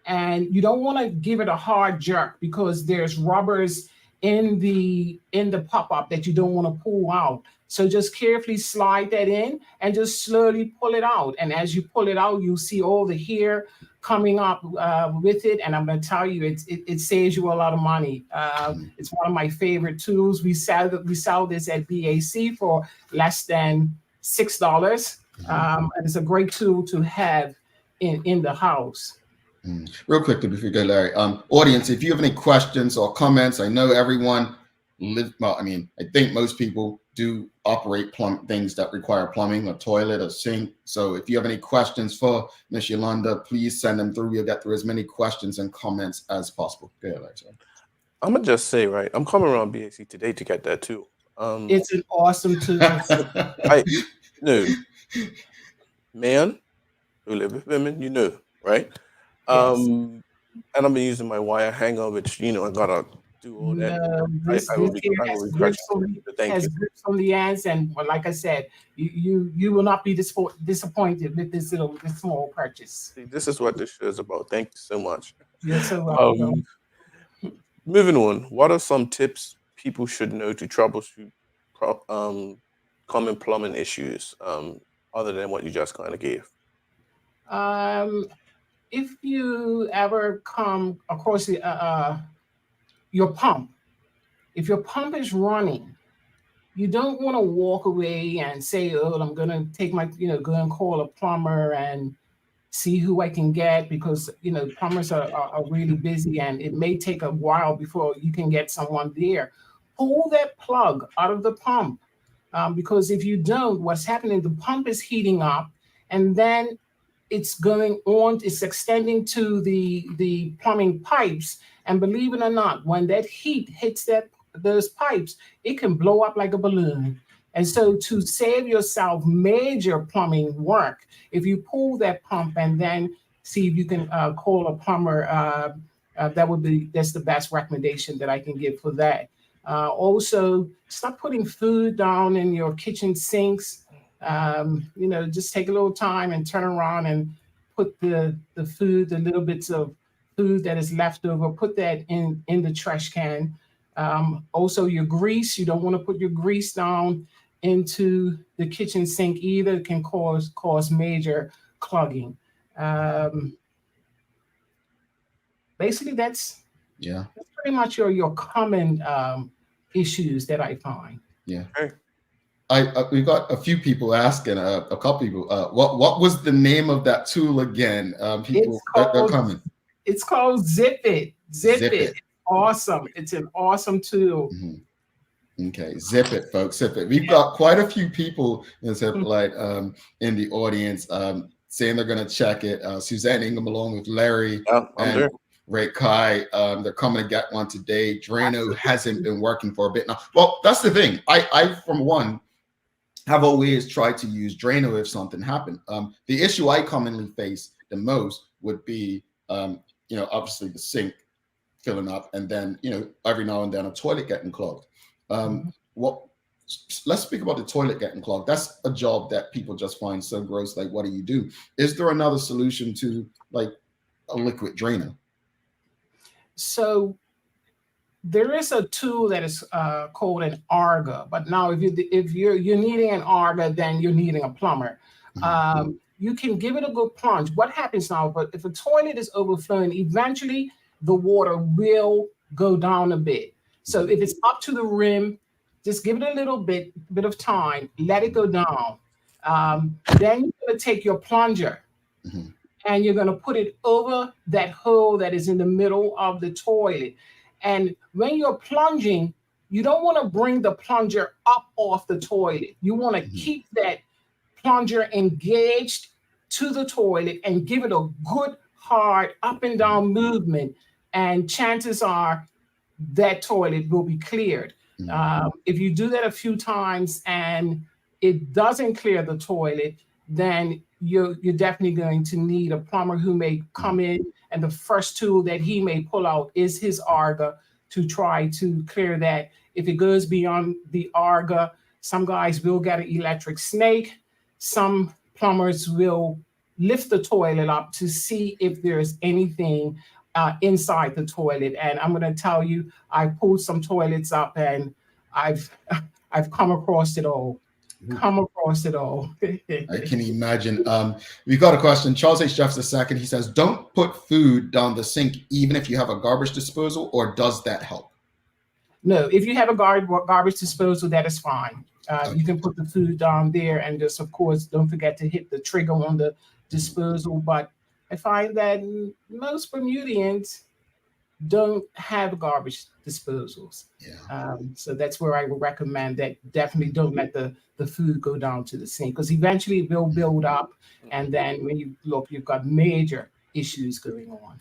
And you don't want to give it a hard jerk because there's rubbers in the pop-up that you don't want to pull out. So just carefully slide that in and just slowly pull it out. And as you pull it out, you'll see all the hair coming up with it. And I'm going to tell you, it saves you a lot of money. It's one of my favorite tools. We sell this at BAC for less than $6. And it's a great tool to have in the house. Real quickly before you go, Larry, audience, if you have any questions or comments, I know everyone I think most people do operate things that require plumbing, a toilet, a sink. So if you have any questions for Miss Yolanda, please send them through. We'll get through as many questions and comments as possible. Go ahead, Alexa. I'm gonna just say, right, I'm coming around BAC today to get that too. It's an awesome tool. I no man who live with women, you know, right? Yes. And I've been using my wire hanger, which I gotta do all that. No, this here has grips on the ends, and like I said, you will not be disappointed with this small purchase. See, this is what this show is about. Thank you so much. You're so welcome. Moving on, what are some tips people should know to troubleshoot common plumbing issues, other than what you just kind of gave? If you ever come across your pump, if your pump is running, you don't want to walk away and say, "Oh, I'm gonna take my, go and call a plumber and see who I can get," because plumbers are really busy and it may take a while before you can get someone there. Pull that plug out of the pump, because if you don't, what's happening? The pump is heating up, and then it's going on. It's extending to the plumbing pipes, and believe it or not, when that heat hits those pipes, it can blow up like a balloon. And so to save yourself major plumbing work, if you pull that pump and then see if you can call a plumber, that's the best recommendation that I can give for that. Also, stop putting food down in your kitchen sinks. Just take a little time and turn around and put the food, the little bits of food that is left over, put that in the trash can. Also, your grease, you don't want to put your grease down into the kitchen sink either. It can cause major clogging. Basically, that's pretty much your common issues that I find. Yeah. We got a few people asking, a couple people, what was the name of that tool again? People they're coming. It's called Zip It. Zip It. Awesome. It's an awesome tool. Mm-hmm. Okay, Zip It, folks. Zip It. We've got quite a few people in the audience saying they're going to check it. Suzanne Ingham, along with Larry and Ray Kai, they're coming to get one today. Drano hasn't been working for a bit now. Well, that's the thing. I from one, have always tried to use Drano if something happened. The issue I commonly face the most would be, obviously the sink filling up, and then, every now and then a toilet getting clogged. Let's speak about the toilet getting clogged. That's a job that people just find so gross. Like, what do you do? Is there another solution to like a liquid drainer? So there is a tool that is called an ARGA, but now if you're needing an ARGA, then you're needing a plumber. You can give it a good plunge. What happens now? But if a toilet is overflowing, eventually the water will go down a bit. So if it's up to the rim, just give it a little bit of time, let it go down. Then you're going to take your plunger and you're going to put it over that hole that is in the middle of the toilet. And when you're plunging, you don't want to bring the plunger up off the toilet. You want to keep that plunger engaged to the toilet and give it a good, hard up and down movement. And chances are that toilet will be cleared. If you do that a few times and it doesn't clear the toilet, then you're definitely going to need a plumber who may come in, and the first tool that he may pull out is his ARGA to try to clear that. If it goes beyond the ARGA, some guys will get an electric snake. Some plumbers will lift the toilet up to see if there's anything inside the toilet. And I'm going to tell you, I pulled some toilets up and I've come across it all. I can imagine. We got a question. Charles H. Jeffs II. He says, "Don't put food down the sink, even if you have a garbage disposal, or does that help?" No, if you have a garbage disposal, that is fine. You can put the food down there, and just, of course, don't forget to hit the trigger on the disposal. But I find that most Bermudians don't have garbage disposals. So that's where I would recommend that definitely don't let the food go down to the sink, because eventually it will build up. And then when you look, you've got major issues going on.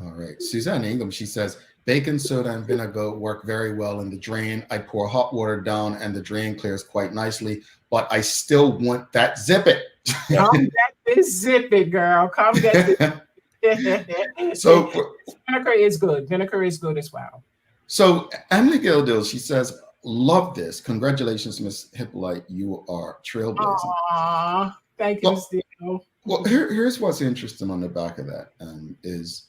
All right. Suzanne Ingham, she says, baking soda and vinegar work very well in the drain. I pour hot water down and the drain clears quite nicely, but I still want that zip it. Come get this zip it, girl. Come get this. So vinegar is good. Vinegar is good as well. So Emily Gildill, she says, love this. Congratulations, Miss Hypolite. You are trailblazing. Aww, thank you, Steve. Well, here's what's interesting on the back of that is,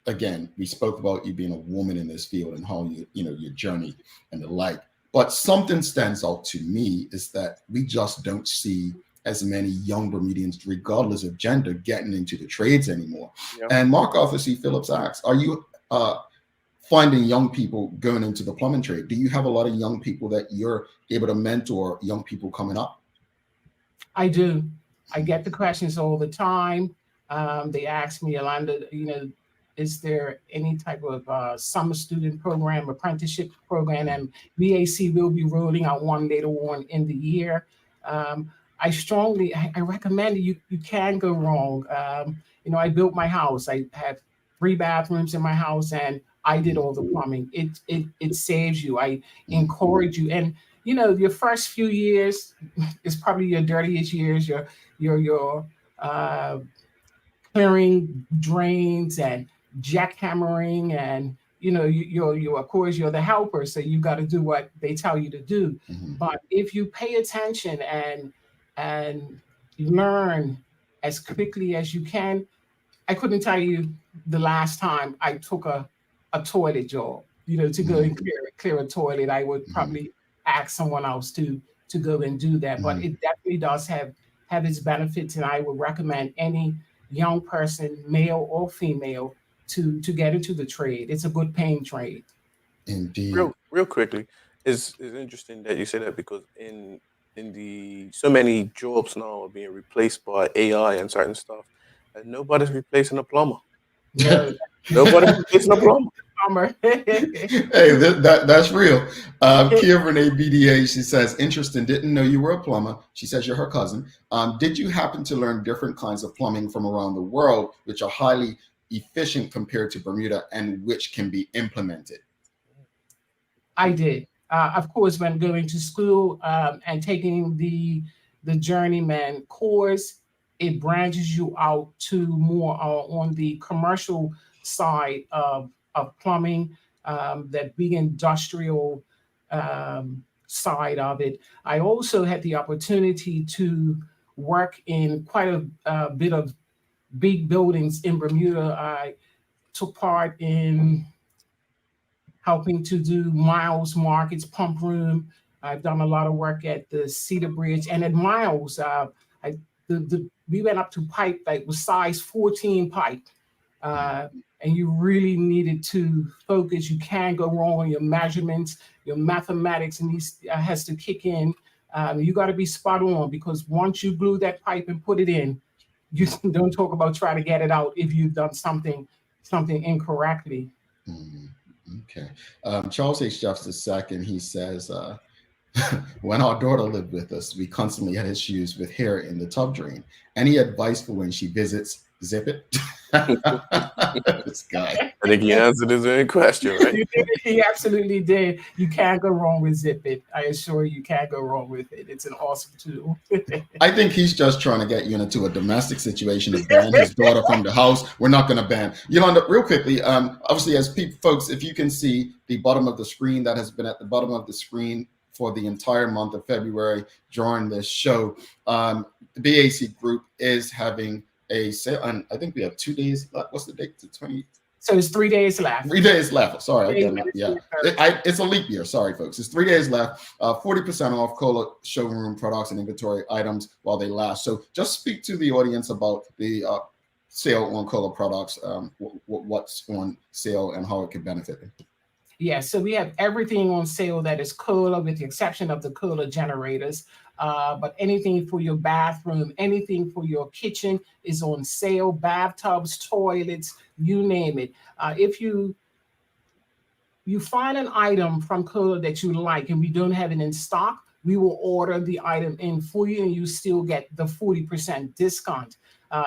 again, we spoke about you being a woman in this field and how your journey and the like. But something stands out to me is that we just don't see as many young Bermudians, regardless of gender, getting into the trades anymore. Yep. And Mark Arthur C. Phillips asks, are you finding young people going into the plumbing trade? Do you have a lot of young people that you're able to mentor, young people coming up? I do. I get the questions all the time. They ask me, Yolanda, is there any type of summer student program, apprenticeship program? And BAC will be rolling out one later on in the year. I recommend you can go wrong. I built my house. I have 3 bathrooms in my house, and I did all the plumbing. It saves you. I encourage you. And your first few years is probably your dirtiest years. Your clearing drains and jackhammering, and you're of course you're the helper, so you got to do what they tell you to do. But if you pay attention and learn as quickly as you can, I couldn't tell you the last time I took a toilet job, to go and clear a toilet. I would probably ask someone else to go and do that. But it definitely does have its benefits, and I would recommend any young person, male or female, to get into the trade. It's a good paying trade. Indeed. Real quickly, it's interesting that you say that, because in the so many jobs now are being replaced by AI and certain stuff, and nobody's replacing a plumber. Nobody's replacing a plumber. Hey, that's real. Kia Renee BDA, she says, interesting, didn't know you were a plumber. She says you're her cousin. Did you happen to learn different kinds of plumbing from around the world, which are highly efficient compared to Bermuda and which can be implemented? I did. Of course, when going to school and taking the journeyman course, it branches you out to more on the commercial side of plumbing, that big industrial side of it. I also had the opportunity to work in quite a bit of big buildings in Bermuda. I took part in helping to do Miles Market's pump room. I've done a lot of work at the Cedar Bridge, and at Miles, we went up to pipe that was size 14 pipe. And you really needed to focus. You can't go wrong on your measurements, your mathematics has to kick in. You got to be spot on, because once you glue that pipe and put it in, you don't talk about trying to get it out if you've done something incorrectly. Okay. Charles H. Justice II, he says, when our daughter lived with us, we constantly had issues with hair in the tub drain. Any advice for when she visits? Zip it. This guy. I think he answered his own question, right? He absolutely did. You can't go wrong with Zip It. I assure you can't go wrong with it. It's an awesome tool. I think he's just trying to get you into a domestic situation to ban his daughter from the house. We're not going to ban. Yolanda, real quickly, obviously, as folks, if you can see the bottom of the screen, that has been at the bottom of the screen for the entire month of February during this show. The BAC Group is having a sale, and I think we have 2 days left. What's the date? The 20. So it's 3 days left. 3 days left. Sorry, it's a leap year. Sorry, folks. It's 3 days left. 40% off Cola showroom products and inventory items while they last. So just speak to the audience about the sale on Cola products, what's on sale and how it can benefit them. Yeah, so we have everything on sale that is Cola, with the exception of the Cola generators. but anything for your bathroom, anything for your kitchen is on sale. Bathtubs, toilets, you name it. If you find an item from Kohler that you like and we don't have it in stock, we will order the item in for you and you still get the 40% discount.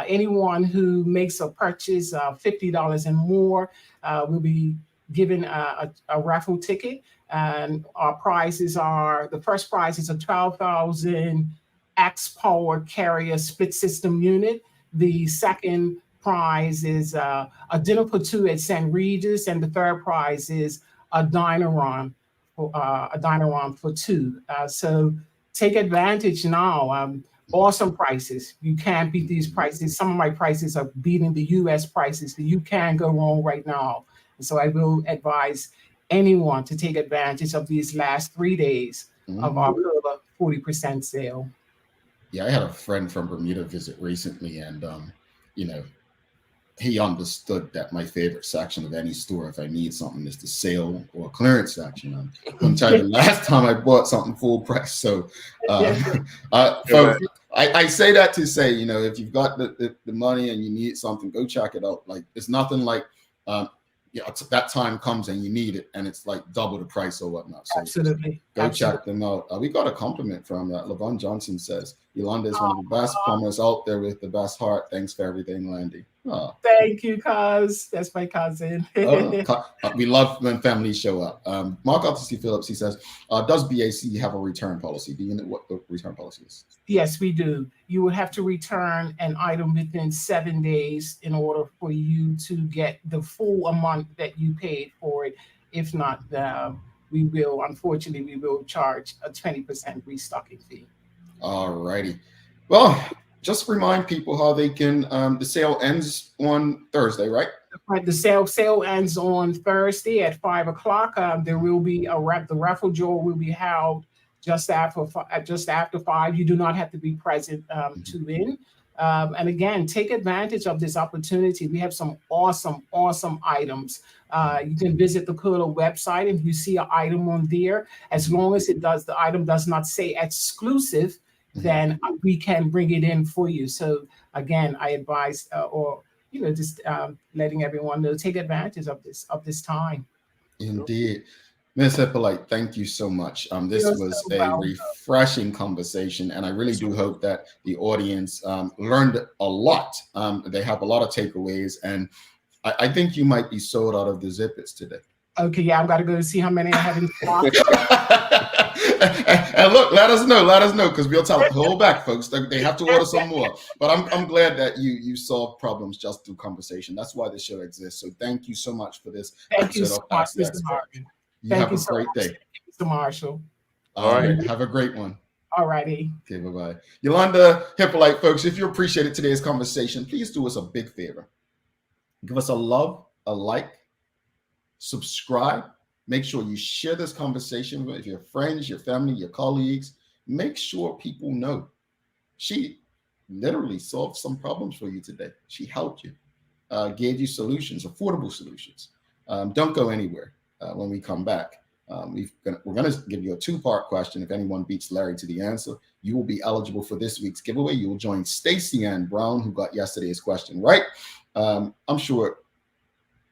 Anyone who makes a purchase of $50 and more will be given a raffle ticket. And our prizes are, the first prize is a 12,000 X power carrier split system unit. The second prize is a dinner for two at St. Regis, and the third prize is a Dynaron for two. So take advantage now. Awesome prices. You can't beat these prices. Some of my prices are beating the U.S. prices. So you can't go wrong right now. And so I will advise anyone to take advantage of these last 3 days of our 40% sale. Yeah, I had a friend from Bermuda visit recently, and he understood that my favorite section of any store, if I need something, is the sale or clearance section. I couldn't tell you the last time I bought something full price. So, folks, I say that to say, if you've got the money and you need something, go check it out. Like, it's nothing like, that time comes and you need it, and it's like double the price or whatnot. So Absolutely. Go check them out. We got a compliment from LaVon Johnson says, Yolanda is one of the best plumbers out there with the best heart. Thanks for everything, Landy. Oh. Thank you, cuz. That's my cousin. We love when families show up. Mark Arthur C. Phillips, he says, does BAC have a return policy? Do you know what the return policy is? Yes, we do. You would have to return an item within 7 days in order for you to get the full amount that you paid for it. If not, we will charge a 20% restocking fee. All righty. Well, just remind people how they can, the sale ends on Thursday, right? Right. The sale ends on Thursday at 5 o'clock. There will be the raffle draw will be held just after 5. You do not have to be present to win. And again, take advantage of this opportunity. We have some awesome items. You can visit the Kohler website. If you see an item on there, as long as the item does not say exclusive, then we can bring it in for you. So again, I advise, letting everyone know, take advantage of this time. Indeed. Ms. Hypolite, thank you so much. This was a refreshing conversation, and I really do hope that the audience learned a lot. They have a lot of takeaways, and I think you might be sold out of the zippets today. Okay, yeah, I've got to go see how many I have in stock. And look, let us know, because we'll tell them, hold back, folks. They have to order some more. But I'm glad that you solve problems just through conversation. That's why the show exists. So thank you so much for this. Thank you so much, Mr. Martin. Have a great day. Thank you, Mr. Marshall. All right. Have a great one. All righty. Okay, bye-bye. Yolanda Hypolite, folks, if you appreciated today's conversation, please do us a big favor. Give us a love, a like, subscribe. Make sure you share this conversation with your friends, your family, your colleagues. Make sure people know she literally solved some problems for you today. She helped you, gave you solutions, affordable solutions. Don't go anywhere. When we come back, we're going to give you a 2-part question. If anyone beats Larry to the answer, you will be eligible for this week's giveaway. You will join Stacey Ann Brown, who got yesterday's question right. I'm sure.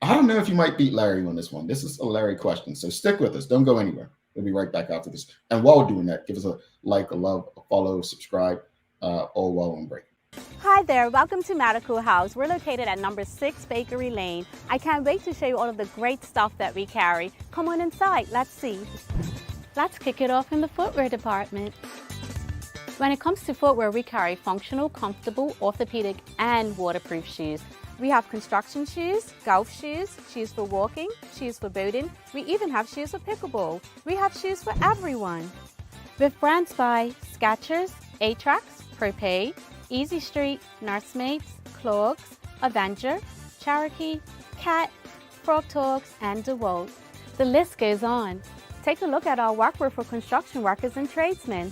I don't know if you might beat Larry on this one. This is a Larry question, so stick with us. Don't go anywhere. We'll be right back after this. And while doing that, give us a like, a love, a follow, subscribe, all while on break. Hi there, welcome to Medical House. We're located at number 6 Bakery Lane. I can't wait to show you all of the great stuff that we carry. Come on inside, let's see. Let's kick it off in the footwear department. When it comes to footwear, we carry functional, comfortable, orthopedic, and waterproof shoes. We have construction shoes, golf shoes, shoes for walking, shoes for boating. We even have shoes for pickleball. We have shoes for everyone. With brands by Skechers, Atrax, Propay, Easy Street, Nursemates, Clogs, Avenger, Cherokee, Cat, Frog Talks, and DeWalt. The list goes on. Take a look at our workwear for construction workers and tradesmen.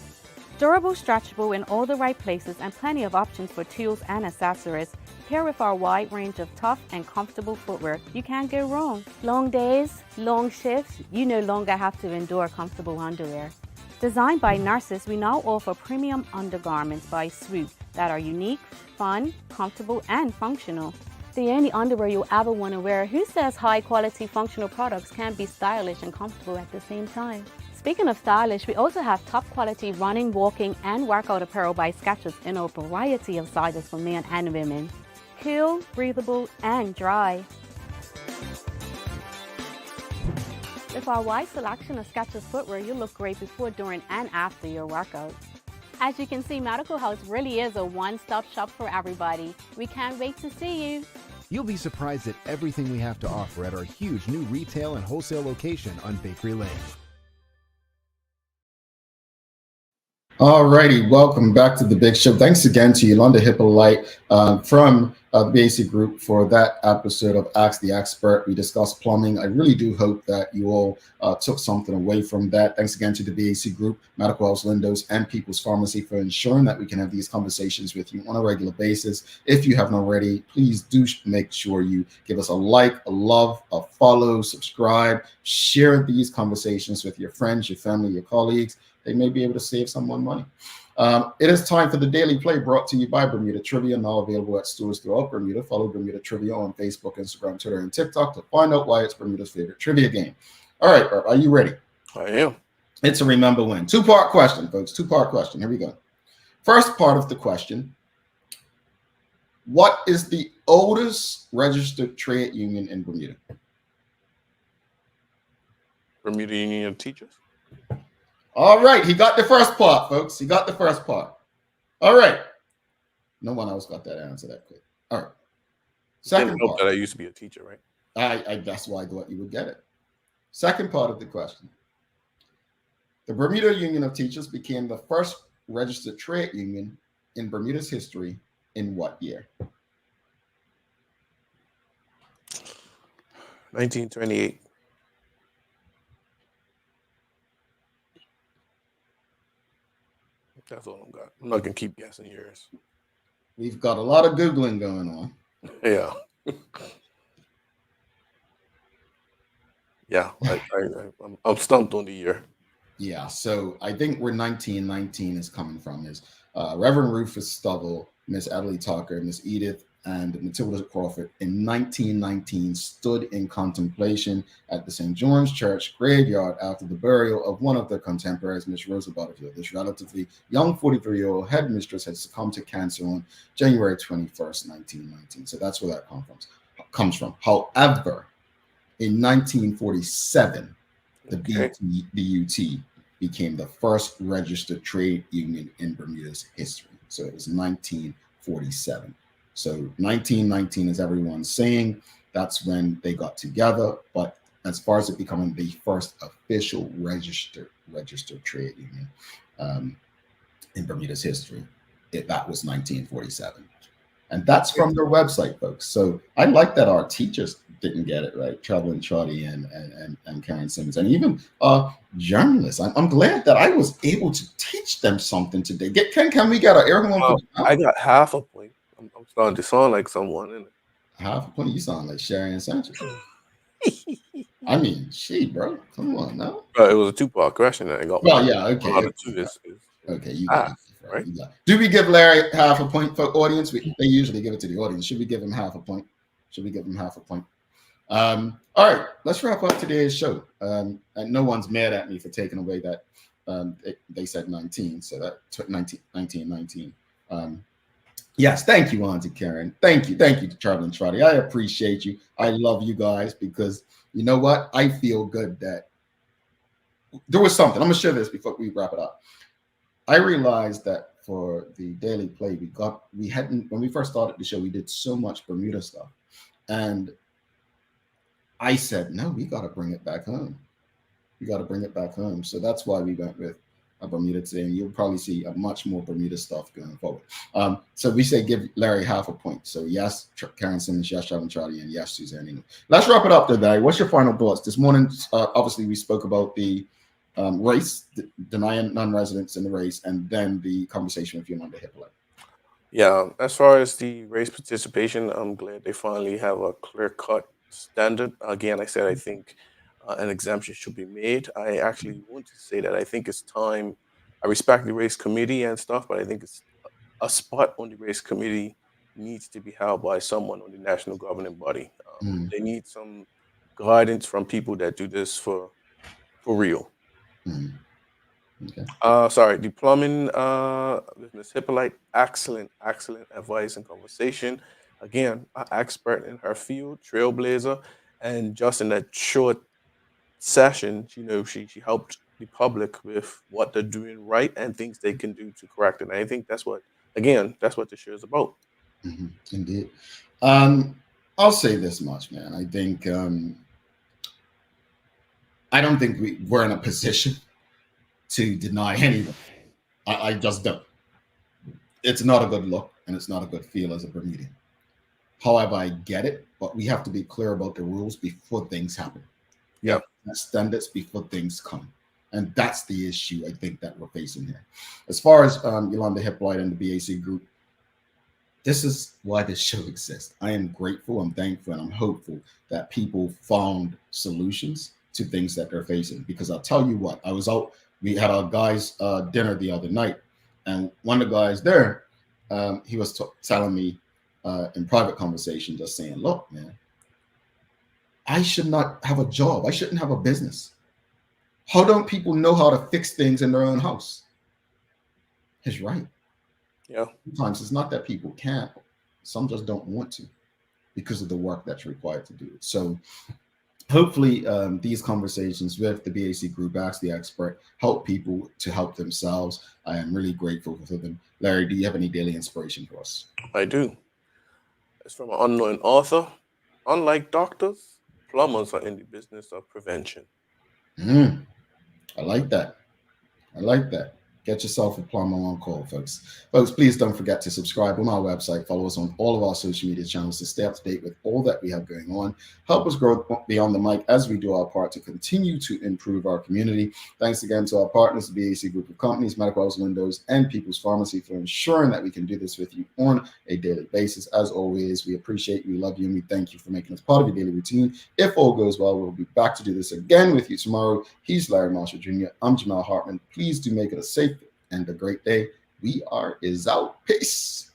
Durable, stretchable in all the right places, and plenty of options for tools and accessories. Pair with our wide range of tough and comfortable footwear. You can't go wrong. Long days, long shifts, you no longer have to endure comfortable underwear. Designed by nurses, we now offer premium undergarments by Swoop that are unique, fun, comfortable, and functional. The only underwear you'll ever want to wear. Who says high-quality functional products can't be stylish and comfortable at the same time? Speaking of stylish, we also have top-quality running, walking, and workout apparel by Skechers in a variety of sizes for men and women. Cool, breathable, and dry. With our wide selection of Skechers footwear, you'll look great before, during, and after your workout. As you can see, Medical House really is a one-stop shop for everybody. We can't wait to see you. You'll be surprised at everything we have to offer at our huge new retail and wholesale location on Bakery Lane. Alrighty, welcome back to the Big Show. Thanks again to Yolanda Hypolite from the BAC Group for that episode of Ask the Expert. We discussed plumbing. I really do hope that you all took something away from that. Thanks again to the BAC Group, Medical House Lindos, and People's Pharmacy for ensuring that we can have these conversations with you on a regular basis. If you haven't already, please do make sure you give us a like, a love, a follow, subscribe, share these conversations with your friends, your family, your colleagues. They may be able to save someone money. It is time for the Daily Play, brought to you by Bermuda Trivia, now available at stores throughout Bermuda. Follow Bermuda Trivia on Facebook, Instagram, Twitter, and TikTok to find out why it's Bermuda's favorite trivia game. All right, Barb, are you ready? I am. It's a remember when. Two-part question, folks. Two-part question. Here we go. First part of the question. What is the oldest registered trade union in Bermuda? Bermuda Union of Teachers. All right, he got the first part, folks. He got the first part. All right. No one else got that answer that quick. All right. Second part. That I used to be a teacher, right? I that's why I thought you would get it. Second part of the question. The Bermuda Union of Teachers became the first registered trade union in Bermuda's history in what year? 1928. That's all I've got. I'm not gonna keep guessing years. We've got a lot of Googling going on. Yeah. Yeah, I'm stumped on the year. Yeah, so I think where 1919 is coming from is Reverend Rufus Stovall, Miss Adelaide Tucker, Miss Edith, and Matilda Crawford in 1919 stood in contemplation at the St. George's Church graveyard after the burial of one of their contemporaries, Miss Rosa Butterfield. This relatively young 43-year-old headmistress had succumbed to cancer on January 21st, 1919. So that's where that comes from. However, in 1947, the BUT became the first registered trade union in Bermuda's history. So it was 1947. So 1919 is everyone's saying that's when they got together. But as far as it becoming the first official registered trade union in Bermuda's history, that was 1947. And that's from their website, folks. So I like that our teachers didn't get it right, Traveling Trotty and Karen Simmons, and even journalists. I'm glad that I was able to teach them something today. Can we get an air horn? I got half a point. I'm starting to sound like someone, isn't it? Half a point? You sound like Sherry and Sanchez. I mean, bro. Come on now. It was a two-part question that I got. Well, yeah, okay. Out of two is okay, you got it. Right? Do we give Larry half a point for audience? They usually give it to the audience. Should we give him half a point? All right, let's wrap up today's show. And no one's mad at me for taking away that they said 19, so that 19. Yes, thank you, Auntie Karen. Thank you to Traveling Trotty. I appreciate you. I love you guys because you know what? I feel good that there was something. I'm gonna share this before we wrap it up. I realized that for the Daily Play, we hadn't, when we first started the show, we did so much Bermuda stuff. And I said, no, we got to bring it back home. So that's why we went with Bermuda today. And you'll probably see a much more Bermuda stuff going forward. So we say give Larry half a point. So yes, Karen Simmons, yes, Traveling Trotty, and yes, Suzanne Ingram. Let's wrap it up there, Larry. What's your final thoughts? This morning, obviously, we spoke about the race, denying non-residents in the race, and then the conversation with Yolanda Hypolite. Yeah, as far as the race participation, I'm glad they finally have a clear-cut standard. Again, I said I think an exemption should be made. I actually want to say that I think it's time. I respect the race committee and stuff, but I think it's a spot on the race committee needs to be held by someone on the national governing body. They need some guidance from people that do this for real. Okay. Sorry, the plumbing with Ms. Hypolite, excellent advice and conversation. Again, an expert in her field, trailblazer, and just in that short session, she helped the public with what they're doing right and things they can do to correct it. And I think that's what the show is about. Indeed. I'll say this much, man. I think I don't think we're in a position to deny anyone. I just don't. It's not a good look and it's not a good feel as a Bermudian. However, I get it, but we have to be clear about the rules before things happen. Yeah. Standards before things come. And that's the issue I think that we're facing here. As far as Yolanda Hypolite and the BAC Group, this is why this show exists. I am grateful, I'm thankful, and I'm hopeful that people found solutions to things that they're facing. Because I'll tell you what, I was out, we had our guys' dinner the other night, and one of the guys there, he was telling me in private conversation, just saying, look, man, I should not have a job. I shouldn't have a business. How don't people know how to fix things in their own house? He's right. Yeah. Sometimes it's not that people can't. Some just don't want to because of the work that's required to do it. So hopefully these conversations with the BAC Group, Ask the Expert, help people to help themselves. I am really grateful for them. Larry, do you have any daily inspiration for us? I do. It's from an unknown author. Unlike doctors, plumbers are in the business of prevention. I like that. I like that. Get yourself a plumber on call, folks. Folks, please don't forget to subscribe on our website. Follow us on all of our social media channels to stay up to date with all that we have going on. Help us grow beyond the mic as we do our part to continue to improve our community. Thanks again to our partners, the BAC Group of Companies, Medical House Windows, and People's Pharmacy for ensuring that we can do this with you on a daily basis. As always, we appreciate you, we love you, and we thank you for making us part of your daily routine. If all goes well, we'll be back to do this again with you tomorrow. He's Larry Marshall Jr. I'm Jamal Hartman. Please do make it a safe and a great day. We are out. Peace.